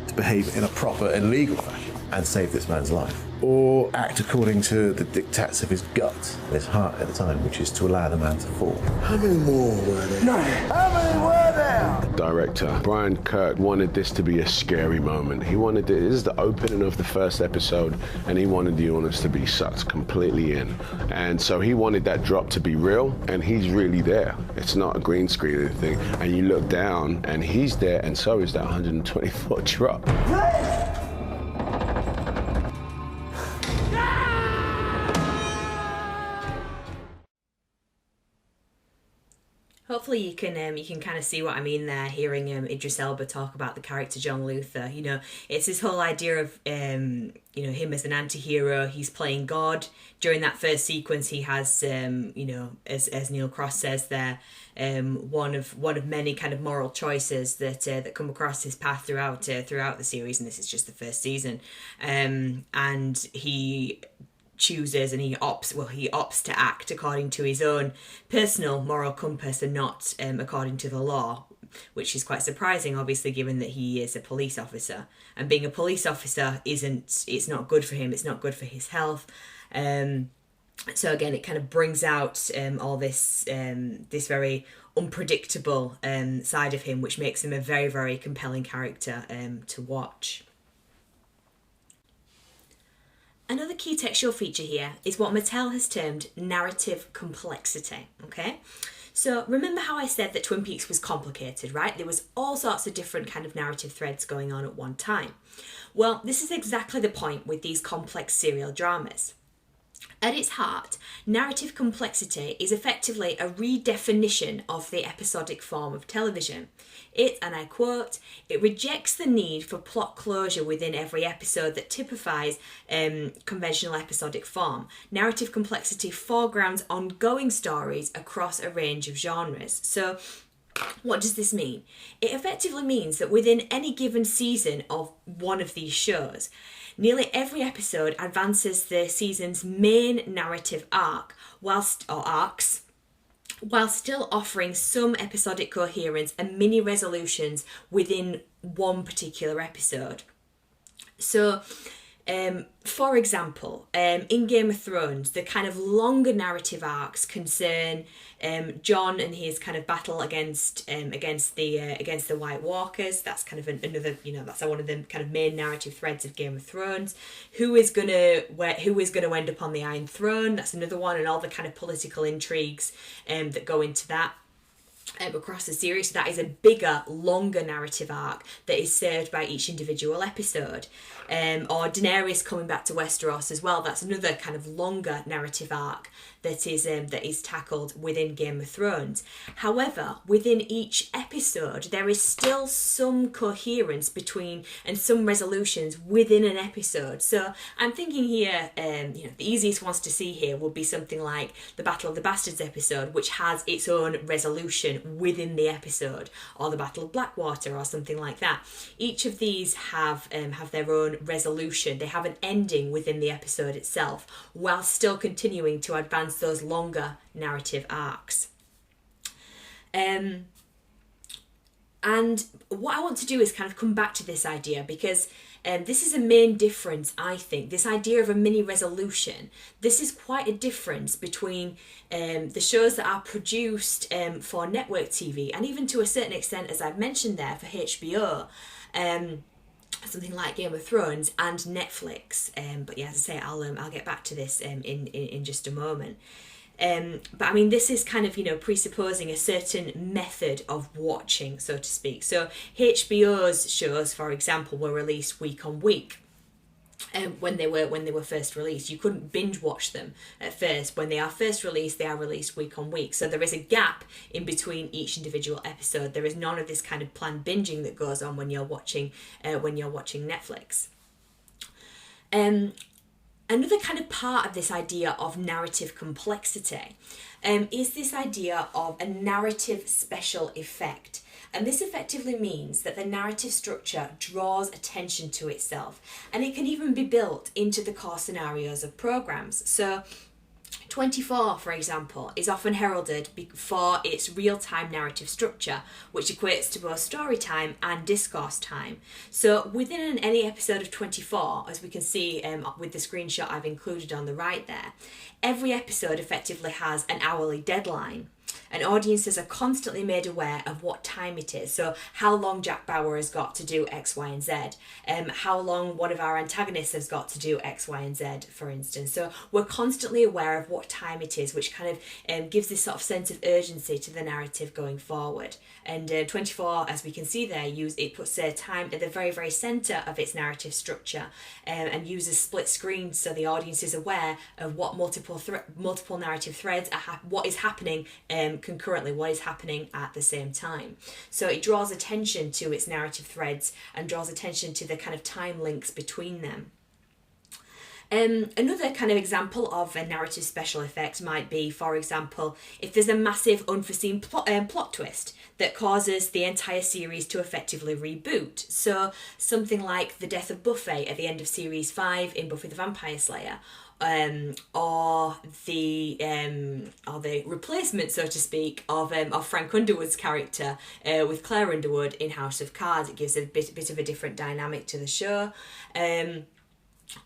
to behave in a proper and legal fashion and save this man's life, or act according to the diktats of his gut and his heart at the time, which is to allow the man to fall. How many more were there? No. How many were there? Director Brian Kirk wanted this to be a scary moment. He wanted this is the opening of the first episode, and he wanted the audience to be sucked completely in. And so he wanted that drop to be real, and he's really there. It's not a green screen or anything. And you look down, and he's there, and so is that 120-foot drop. Hopefully you can kind of see what I mean there, hearing Idris Elba talk about the character John Luther. You know, it's this whole idea of him as an anti-hero. He's playing God. During that first sequence, he has as Neil Cross says there, one of many kind of moral choices that come across his path throughout the series, and this is just the first season. And he chooses and he opts to act according to his own personal moral compass and not according to the law, which is quite surprising, obviously, given that he is a police officer, and being a police officer it's not good for him, it's not good for his health. So again, it kind of brings out all this very unpredictable side of him, which makes him a very, very compelling character to watch. Another key textual feature here is what Mattel has termed narrative complexity, okay? So remember how I said that Twin Peaks was complicated, right? There was all sorts of different kind of narrative threads going on at one time. Well, this is exactly the point with these complex serial dramas. At its heart, narrative complexity is effectively a redefinition of the episodic form of television. It, and I quote, "It rejects the need for plot closure within every episode that typifies conventional episodic form. Narrative complexity foregrounds ongoing stories across a range of genres." So, what does this mean? It effectively means that within any given season of one of these shows, nearly every episode advances the season's main narrative arc, while still offering some episodic coherence and mini resolutions within one particular episode. So, for example, in Game of Thrones, the kind of longer narrative arcs concern Jon and his kind of battle against the White Walkers. That's kind of another, that's one of the kind of main narrative threads of Game of Thrones. Who is gonna end up on the Iron Throne? That's another one, and all the kind of political intrigues that go into that. Across the series, so that is a bigger, longer narrative arc that is served by each individual episode. Or Daenerys coming back to Westeros as well. That's another kind of longer narrative arc that is tackled within Game of Thrones. However, within each episode, there is still some coherence between and some resolutions within an episode. So I'm thinking here, the easiest ones to see here would be something like the Battle of the Bastards episode, which has its own resolution within the episode, or the Battle of Blackwater, or something like that. Each of these have their own resolution. They have an ending within the episode itself, while still continuing to advance those longer narrative arcs. And what I want to do is kind of come back to this idea, because this is a main difference, I think. This idea of a mini resolution, this is quite a difference between the shows that are produced for network TV, and even to a certain extent, as I've mentioned there, for HBO, something like Game of Thrones, and Netflix. But yeah, as I say, I'll get back to this in just a moment. But I mean, this is kind of, you know, presupposing a certain method of watching, so to speak. So HBO's shows, for example, were released week on week. When they were first released, you couldn't binge watch them at first. When they are first released, they are released week on week. So there is a gap in between each individual episode. There is none of this kind of planned binging that goes on when you're watching Netflix. Another kind of part of this idea of narrative complexity is this idea of a narrative special effect. And this effectively means that the narrative structure draws attention to itself, and it can even be built into the core scenarios of programs. So 24, for example, is often heralded for its real-time narrative structure, which equates to both story time and discourse time. So within any episode of 24, as we can see with the screenshot I've included on the right there, every episode effectively has an hourly deadline. And audiences are constantly made aware of what time it is. So how long Jack Bauer has got to do X, Y, and Z. How long one of our antagonists has got to do X, Y, and Z, for instance. So we're constantly aware of what time it is, which kind of gives this sort of sense of urgency to the narrative going forward. And 24, as we can see there, it puts time at the very, very centre of its narrative structure, and uses split screen so the audience is aware of what multiple narrative threads what is happening concurrently, what is happening at the same time. So it draws attention to its narrative threads and draws attention to the kind of time links between them. Another kind of example of a narrative special effect might be, for example, if there's a massive unforeseen plot twist that causes the entire series to effectively reboot. So something like the death of Buffy at the end of series 5 in Buffy the Vampire Slayer, or the replacement, so to speak, of Frank Underwood's character with Claire Underwood in House of Cards. It gives a bit of a different dynamic to the show.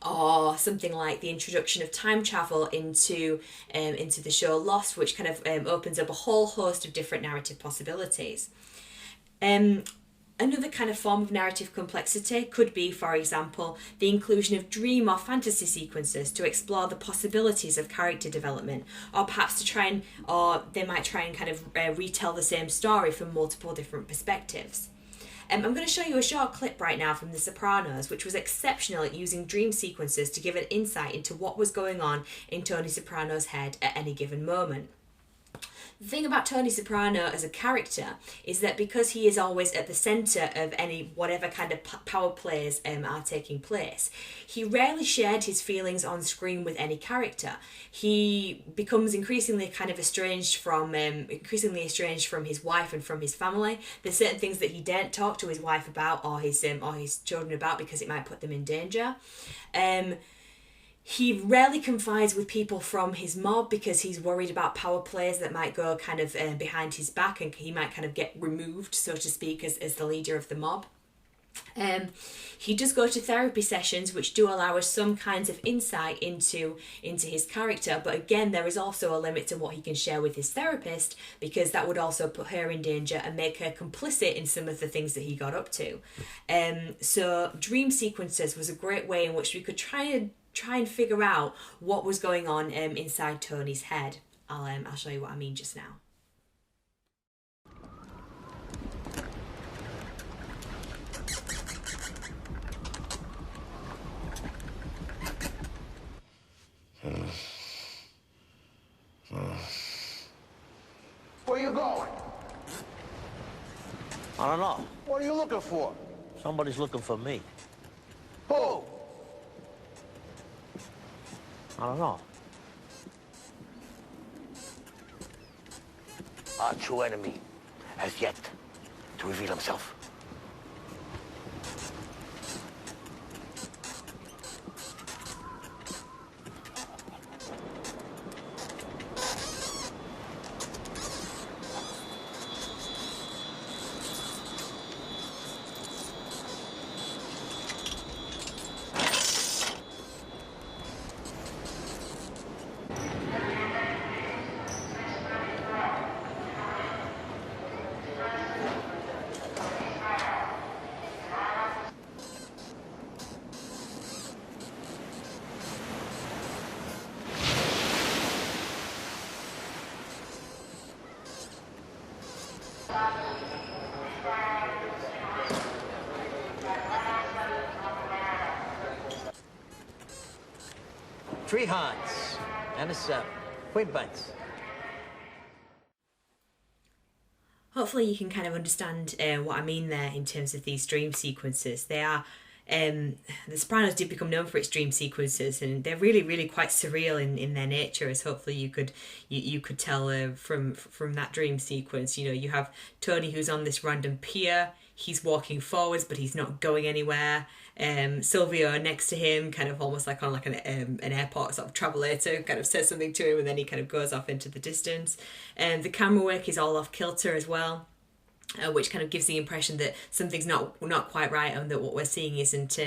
Or something like the introduction of time travel into the show Lost, which kind of opens up a whole host of different narrative possibilities. Another kind of form of narrative complexity could be, for example, the inclusion of dream or fantasy sequences to explore the possibilities of character development, or perhaps they might try and kind of retell the same story from multiple different perspectives. I'm going to show you a short clip right now from The Sopranos, which was exceptional at using dream sequences to give an insight into what was going on in Tony Soprano's head at any given moment. The thing about Tony Soprano as a character is that because he is always at the centre of whatever kind of power plays are taking place, he rarely shared his feelings on screen with any character. He becomes increasingly estranged from his wife and from his family. There's certain things that he daren't talk to his wife about or his children about because it might put them in danger. He rarely confides with people from his mob because he's worried about power plays that might go kind of behind his back, and he might kind of get removed, so to speak, as the leader of the mob. He does go to therapy sessions, which do allow us some kinds of insight into his character, but again, there is also a limit to what he can share with his therapist, because that would also put her in danger and make her complicit in some of the things that he got up to. So dream sequences was a great way in which we could try and figure out what was going on inside Tony's head. I'll show you what I mean just now. Where you going? I don't know. What are you looking for? Somebody's looking for me. Who? I don't know. Our true enemy has yet to reveal himself. Three hearts and a 7. Queen bites. Hopefully you can kind of understand what I mean there in terms of these dream sequences. They are, The Sopranos did become known for its dream sequences, and they're really, really quite surreal in their nature, as hopefully you could tell from that dream sequence. You know, you have Tony who's on this random pier. He's walking forwards, but he's not going anywhere. Silvio next to him, kind of almost like on like an airport sort of travelator, kind of says something to him, and then he kind of goes off into the distance. The camera work is all off kilter as well, which kind of gives the impression that something's not quite right, and that what we're seeing isn't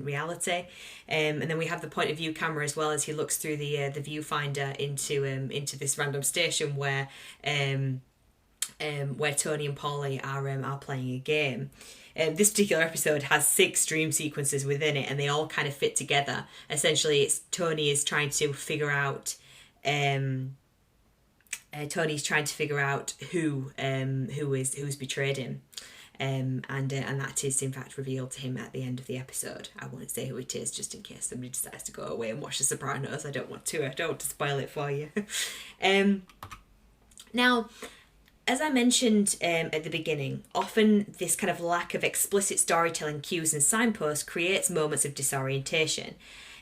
reality. And then we have the point of view camera as well, as he looks through the viewfinder into this random station where Tony and Paulie are playing a game. This particular episode has 6 dream sequences within it, and they all kind of fit together. Essentially, it's Tony is trying to figure out who's betrayed him, and that is in fact revealed to him at the end of the episode. I won't say who it is, just in case somebody decides to go away and watch The Sopranos. I don't want to spoil it for you. Now, as I mentioned at the beginning, often this kind of lack of explicit storytelling cues and signposts creates moments of disorientation.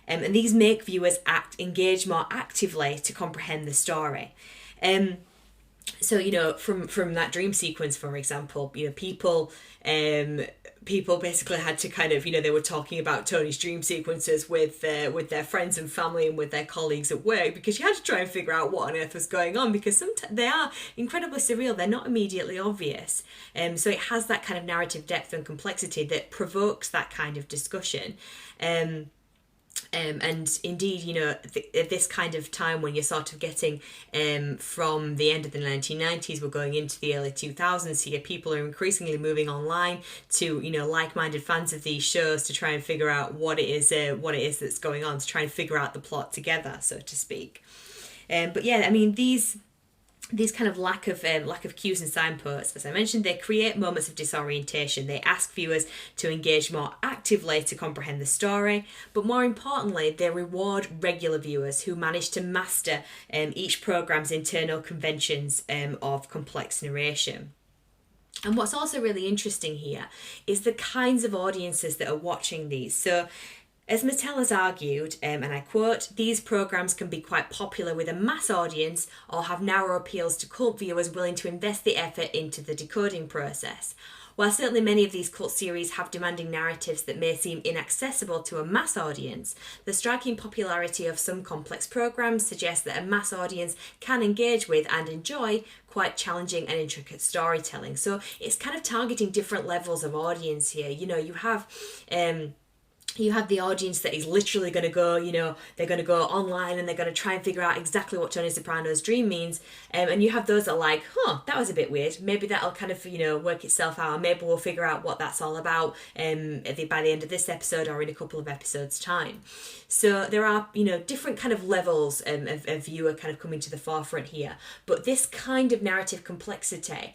And these make viewers engage more actively to comprehend the story. So, you know, from that dream sequence, for example, you know, people basically had to kind of, you know, they were talking about Tony's dream sequences with their friends and family and with their colleagues at work, because you had to try and figure out what on earth was going on, because sometimes they are incredibly surreal. They're not immediately obvious. So it has that kind of narrative depth and complexity that provokes that kind of discussion. And indeed, you know, at this kind of time when you're sort of getting from the end of the 1990s, we're going into the early 2000s here, people are increasingly moving online to, you know, like-minded fans of these shows to try and figure out what it is that's going on, to try and figure out the plot together, so to speak. But yeah, I mean, these kind of lack of cues and signposts, as I mentioned, they create moments of disorientation. They ask viewers to engage more actively to comprehend the story, but more importantly, they reward regular viewers who manage to master each programme's internal conventions of complex narration. And what's also really interesting here is the kinds of audiences that are watching these. So, as Mattel has argued, and I quote, "These programmes can be quite popular with a mass audience or have narrow appeals to cult viewers willing to invest the effort into the decoding process. While certainly many of these cult series have demanding narratives that may seem inaccessible to a mass audience, the striking popularity of some complex programmes suggests that a mass audience can engage with and enjoy quite challenging and intricate storytelling." So it's kind of targeting different levels of audience here. You know, you have the audience that is literally going to go, you know, they're going to go online and they're going to try and figure out exactly what Tony Soprano's dream means. And you have those that are like, that was a bit weird. Maybe that'll kind of, you know, work itself out. Maybe we'll figure out what that's all about by the end of this episode or in a couple of episodes' time. So there are, you know, different kind of levels of viewer kind of coming to the forefront here. But this kind of narrative complexity,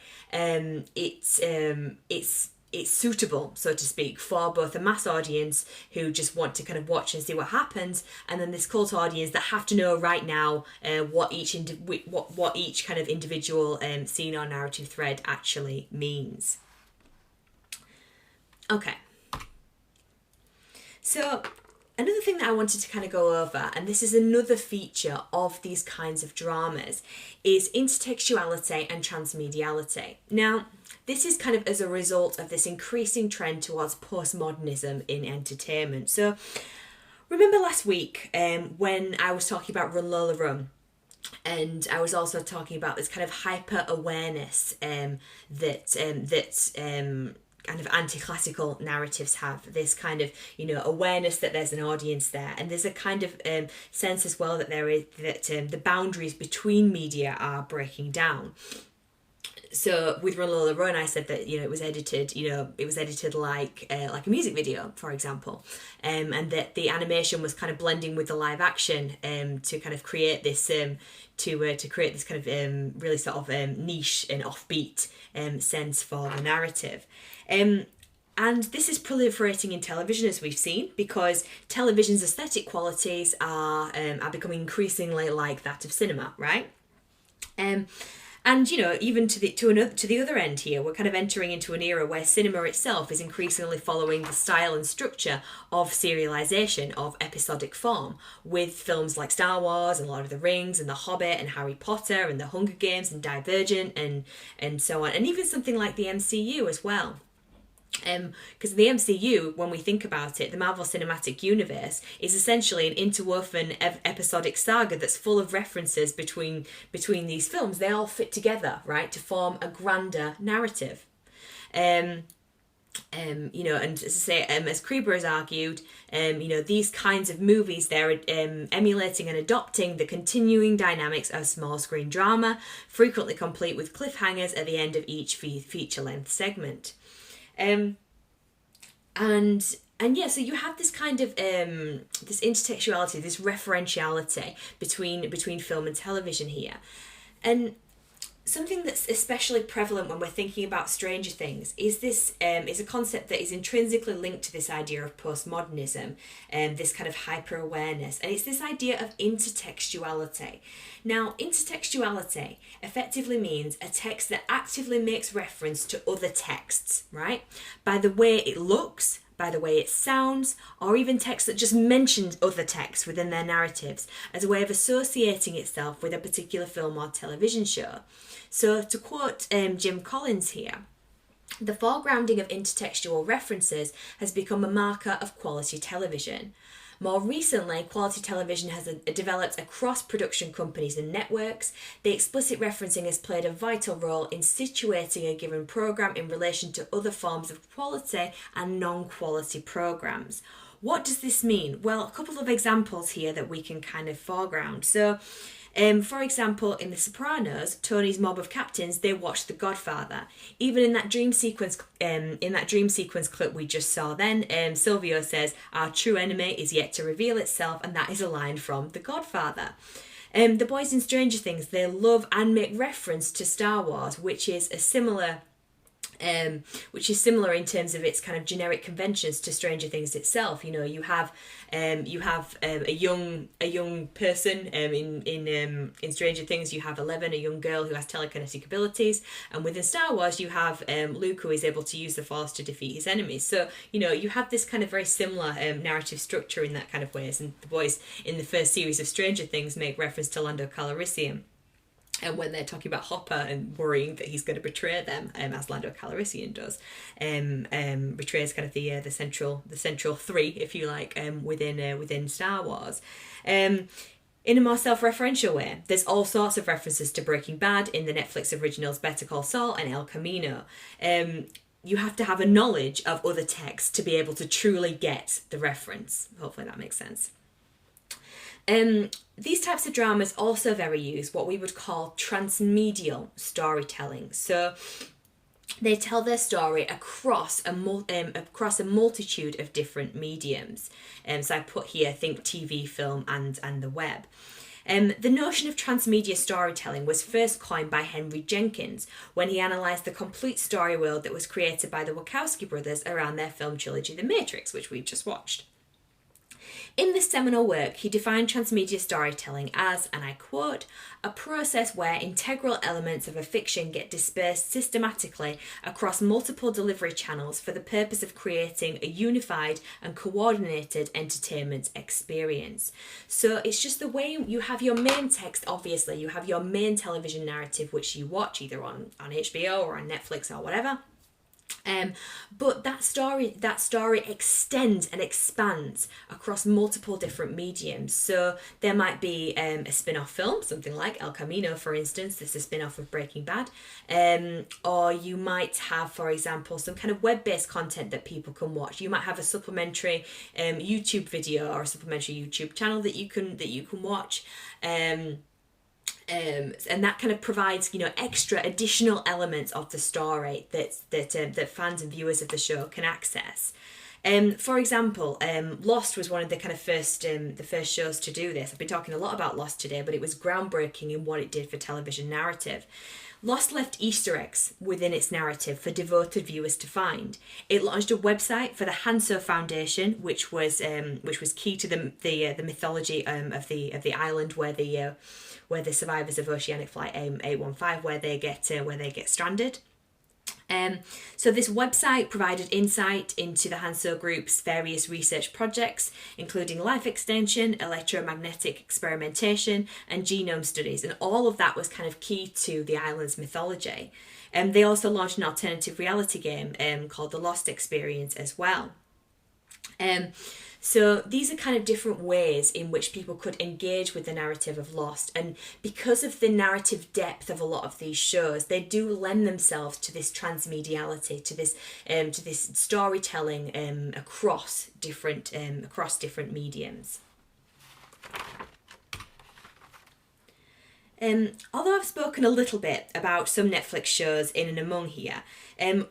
it's suitable, so to speak, for both a mass audience who just want to kind of watch and see what happens, and then this cult audience that have to know right now what each kind of individual scene or narrative thread actually means. Okay. So another thing that I wanted to kind of go over, and this is another feature of these kinds of dramas, is intertextuality and transmediality. Now, this is kind of as a result of this increasing trend towards postmodernism in entertainment. So, remember last week when I was talking about Run Lola Run, and I was also talking about this kind of hyper-awareness that kind of anti-classical narratives have, this kind of, you know, awareness that there's an audience there, and there's a kind of sense as well that there is the boundaries between media are breaking down. So with Run Lola Run, I said that, you know, it was edited like a music video, for example, and that the animation was kind of blending with the live action to kind of create this to create this kind of really sort of niche and offbeat sense for the narrative. And this is proliferating in television, as we've seen, because television's aesthetic qualities are becoming increasingly like that of cinema, right? And you know, even to the other end here, we're kind of entering into an era where cinema itself is increasingly following the style and structure of serialization, of episodic form, with films like Star Wars and Lord of the Rings and The Hobbit and Harry Potter and The Hunger Games and Divergent and so on, and even something like the MCU as well. Because the MCU, when we think about it, the Marvel Cinematic Universe is essentially an interwoven episodic saga that's full of references between these films. They all fit together, right, to form a grander narrative. You know, and as I say, as Kreber has argued, you know, these kinds of movies, they're emulating and adopting the continuing dynamics of small screen drama, frequently complete with cliffhangers at the end of each feature-length segment. And yeah, so you have this kind of this intertextuality, this referentiality between film and television here, and something that's especially prevalent when we're thinking about Stranger Things is this is a concept that is intrinsically linked to this idea of postmodernism and this kind of hyper-awareness, and it's this idea of intertextuality. Now, intertextuality effectively means a text that actively makes reference to other texts, right? By the way it looks, by the way it sounds, or even text that just mentions other texts within their narratives as a way of associating itself with a particular film or television show. So to quote Jim Collins here, the foregrounding of intertextual references has become a marker of quality television. More recently, quality television has developed across production companies and networks. The explicit referencing has played a vital role in situating a given programme in relation to other forms of quality and non-quality programmes. What does this mean? Well, a couple of examples here that we can kind of foreground. So, for example, in The Sopranos, Tony's mob of captains, they watched The Godfather. Even in that dream sequence clip we just saw then, Silvio says, "Our true enemy is yet to reveal itself," and that is a line from The Godfather. The boys in Stranger Things, they love and make reference to Star Wars, which is similar in terms of its kind of generic conventions to Stranger Things itself. You know, you have a young person in Stranger Things. You have Eleven, a young girl who has telekinetic abilities, and within Star Wars you have Luke, who is able to use the Force to defeat his enemies. So you know, you have this kind of very similar narrative structure in that kind of ways. And the boys in the first series of Stranger Things make reference to Lando Calrissian. And when they're talking about Hopper and worrying that he's going to betray them, as Lando Calrissian does, betrays kind of the central three, if you like, within Star Wars. In a more self-referential way, there's all sorts of references to Breaking Bad in the Netflix originals Better Call Saul and El Camino. You have to have a knowledge of other texts to be able to truly get the reference. Hopefully that makes sense. These types of dramas also very use what we would call transmedial storytelling. So they tell their story across a multitude of different mediums. So I put here, think TV, film, and the web. The notion of transmedia storytelling was first coined by Henry Jenkins when he analysed the complete story world that was created by the Wachowski brothers around their film trilogy The Matrix, which we've just watched. In this seminal work, he defined transmedia storytelling as, and I quote, "a process where integral elements of a fiction get dispersed systematically across multiple delivery channels for the purpose of creating a unified and coordinated entertainment experience." So it's just the way you have your main text, obviously, you have your main television narrative which you watch either on HBO or on Netflix or whatever. But that story extends and expands across multiple different mediums. So there might be a spin-off film, something like El Camino, for instance. This is a spin-off of Breaking Bad. Or you might have, for example, some kind of web-based content that people can watch. You might have a supplementary YouTube video or a supplementary YouTube channel that you can watch. And that kind of provides, you know, extra additional elements of the story that fans and viewers of the show can access. For example, Lost was one of the kind of the first shows to do this. I've been talking a lot about Lost today, but it was groundbreaking in what it did for television narrative. Lost left Easter eggs within its narrative for devoted viewers to find. It launched a website for the Hanso Foundation, which was key to the mythology of the island where the survivors of Oceanic Flight 815 where they get stranded. So this website provided insight into the Hanso Group's various research projects, including life extension, electromagnetic experimentation, and genome studies, and all of that was kind of key to the island's mythology. They also launched an alternative reality game called The Lost Experience as well. So these are kind of different ways in which people could engage with the narrative of Lost, and because of the narrative depth of a lot of these shows, they do lend themselves to this transmediality, to this storytelling across different mediums. Although I've spoken a little bit about some Netflix shows in and among here,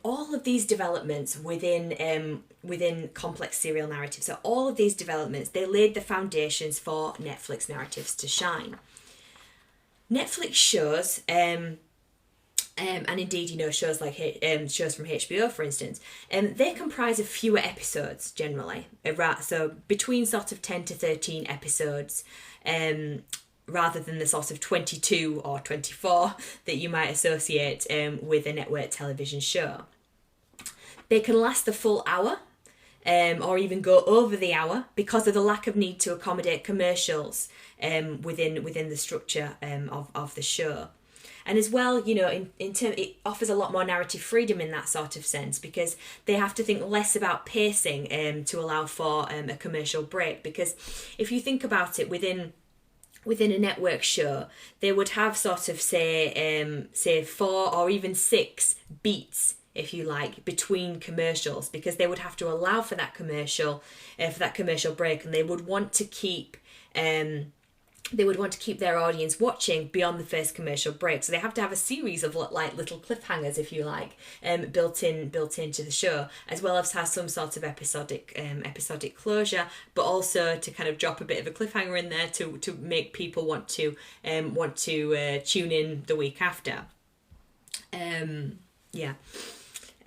all of these developments within complex serial narratives, so all of these developments, they laid the foundations for Netflix narratives to shine. Netflix shows, and indeed, shows like shows from HBO, for instance, they comprise of fewer episodes generally, so between sort of 10 to 13 episodes, rather than the sort of 22 or 24 that you might associate with a network television show. They can last the full hour, or even go over the hour because of the lack of need to accommodate commercials within the structure of the show. And as well, it offers a lot more narrative freedom in that sort of sense, because they have to think less about pacing to allow for a commercial break. Because if you think about it, within a network show, they would have sort of say 4 or even 6 beats, if you like, between commercials, because they would have to allow for that commercial break, and they would want to keep their audience watching beyond the first commercial break. So they have to have a series of like little cliffhangers, if you like, built into the show, as well as have some sort of episodic closure, but also to kind of drop a bit of a cliffhanger in there to make people want to tune in the week after.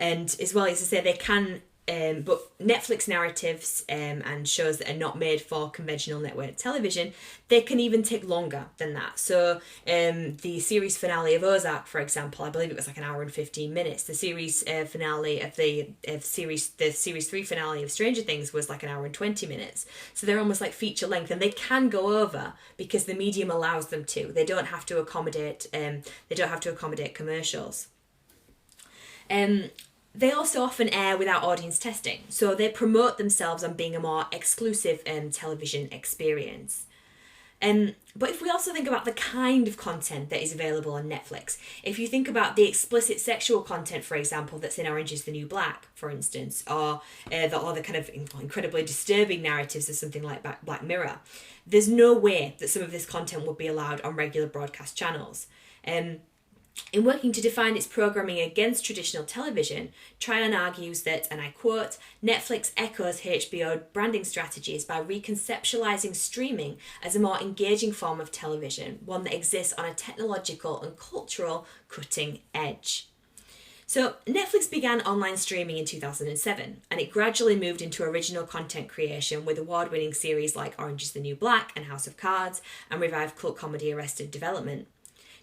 And as well, as I say, they can. But Netflix narratives and shows that are not made for conventional network television, they can even take longer than that. So the series finale of Ozark, for example, I believe it was like an hour and 15 minutes. The series finale of the series 3 finale of Stranger Things was like an hour and 20 minutes. So they're almost like feature length, and they can go over because the medium allows them to. They don't have to accommodate commercials. They also often air without audience testing, so they promote themselves on being a more exclusive television experience. But if we also think about the kind of content that is available on Netflix, if you think about the explicit sexual content, for example, that's in Orange is the New Black, for instance, or the kind of incredibly disturbing narratives of something like Black Mirror, there's no way that some of this content would be allowed on regular broadcast channels. In working to define its programming against traditional television, Tryon argues that, and I quote, Netflix echoes HBO branding strategies by reconceptualizing streaming as a more engaging form of television, one that exists on a technological and cultural cutting edge. So Netflix began online streaming in 2007, and it gradually moved into original content creation with award-winning series like Orange is the New Black and House of Cards, and revived cult comedy Arrested Development.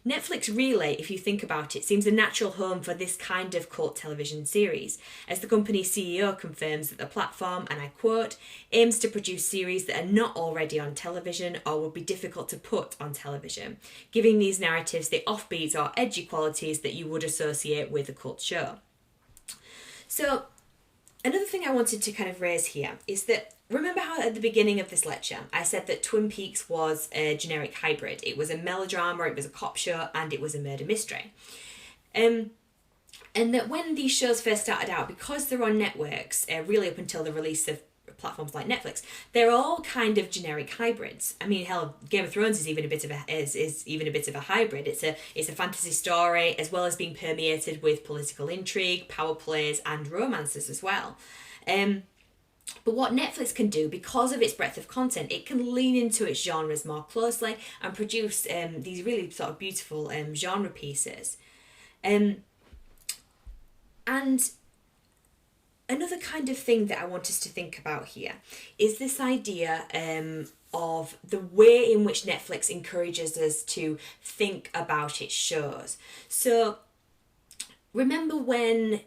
Netflix really, if you think about it, seems a natural home for this kind of cult television series, as the company's CEO confirms that the platform, and I quote, aims to produce series that are not already on television or would be difficult to put on television, giving these narratives the offbeat or edgy qualities that you would associate with a cult show. So, another thing I wanted to kind of raise here is that, remember how at the beginning of this lecture I said that Twin Peaks was a generic hybrid? It was a melodrama, it was a cop show, and it was a murder mystery. And that when these shows first started out, because they're on networks, really up until the release of platforms like Netflix, they're all kind of generic hybrids. I mean, hell, Game of Thrones is even a bit of a hybrid. It's a fantasy story, as well as being permeated with political intrigue, power plays, and romances as well. But what Netflix can do, because of its breadth of content, it can lean into its genres more closely and produce these really sort of beautiful genre pieces. And another kind of thing that I want us to think about here is this idea of the way in which Netflix encourages us to think about its shows. So remember when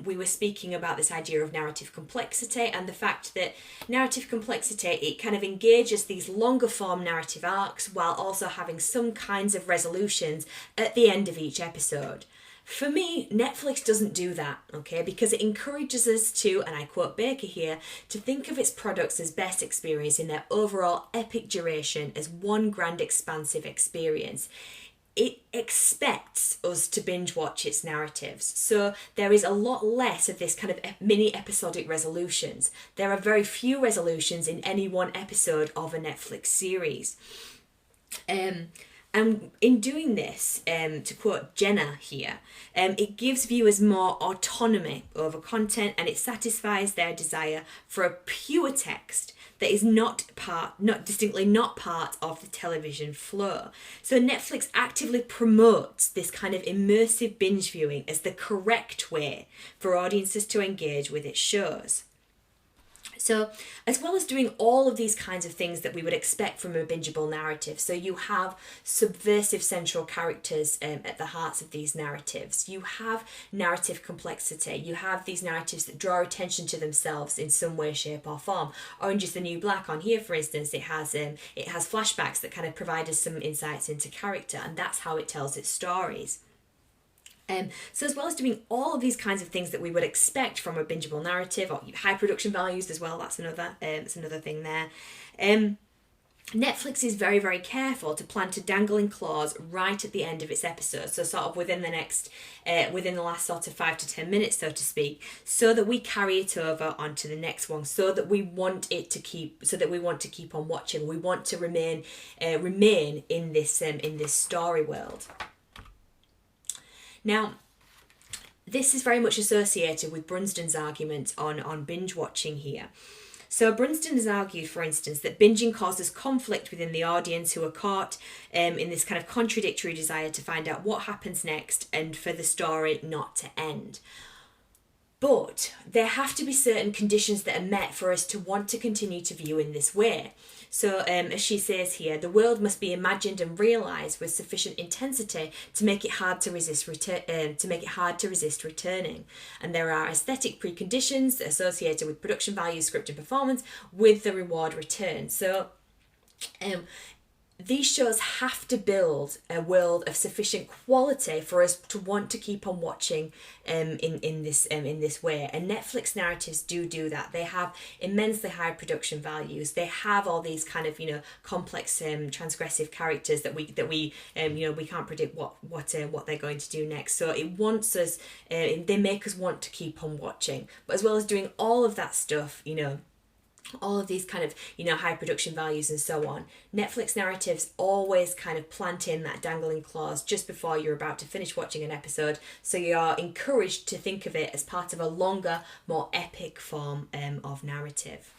we were speaking about this idea of narrative complexity and the fact that narrative complexity, it kind of engages these longer form narrative arcs while also having some kinds of resolutions at the end of each episode. For me, Netflix doesn't do that, okay, because it encourages us to, and I quote Baker here, to think of its products as best experience in their overall epic duration as one grand expansive experience. It expects us to binge watch its narratives. So there is a lot less of this kind of mini episodic resolutions. There are very few resolutions in any one episode of a Netflix series. And in doing this, to quote Jenna here, it gives viewers more autonomy over content, and it satisfies their desire for a pure text that is not distinctly not part of the television flow. So Netflix actively promotes this kind of immersive binge viewing as the correct way for audiences to engage with its shows. So, as well as doing all of these kinds of things that we would expect from a bingeable narrative, so you have subversive central characters at the hearts of these narratives, you have narrative complexity, you have these narratives that draw attention to themselves in some way, shape or form. Orange is the New Black on here, for instance, it has flashbacks that kind of provide us some insights into character, and that's how it tells its stories. So as well as doing all of these kinds of things that we would expect from a bingeable narrative, or high production values as well, that's another thing there. Netflix is very, very careful to plant a dangling clause right at the end of its episode, so sort of within the last sort of 5 to 10 minutes, so to speak, so that we carry it over onto the next one, so that we want to keep on watching. We want to remain in this story world. Now, this is very much associated with Brunston's argument on binge watching here. So Brunston has argued, for instance, that binging causes conflict within the audience who are caught in this kind of contradictory desire to find out what happens next and for the story not to end. But there have to be certain conditions that are met for us to want to continue to view in this way. So, as she says here, the world must be imagined and realised with sufficient intensity to make it hard to resist returning. And there are aesthetic preconditions associated with production value, script, and performance with the reward return. So, these shows have to build a world of sufficient quality for us to want to keep on watching in this way. And Netflix narratives do that. They have immensely high production values. They have all these kind of complex transgressive characters that we can't predict what they're going to do next. So it wants us. They make us want to keep on watching. But as well as doing all of that stuff, all of these kind of high production values and so on, Netflix narratives always kind of plant in that dangling clause just before you're about to finish watching an episode, so you are encouraged to think of it as part of a longer, more epic form of narrative.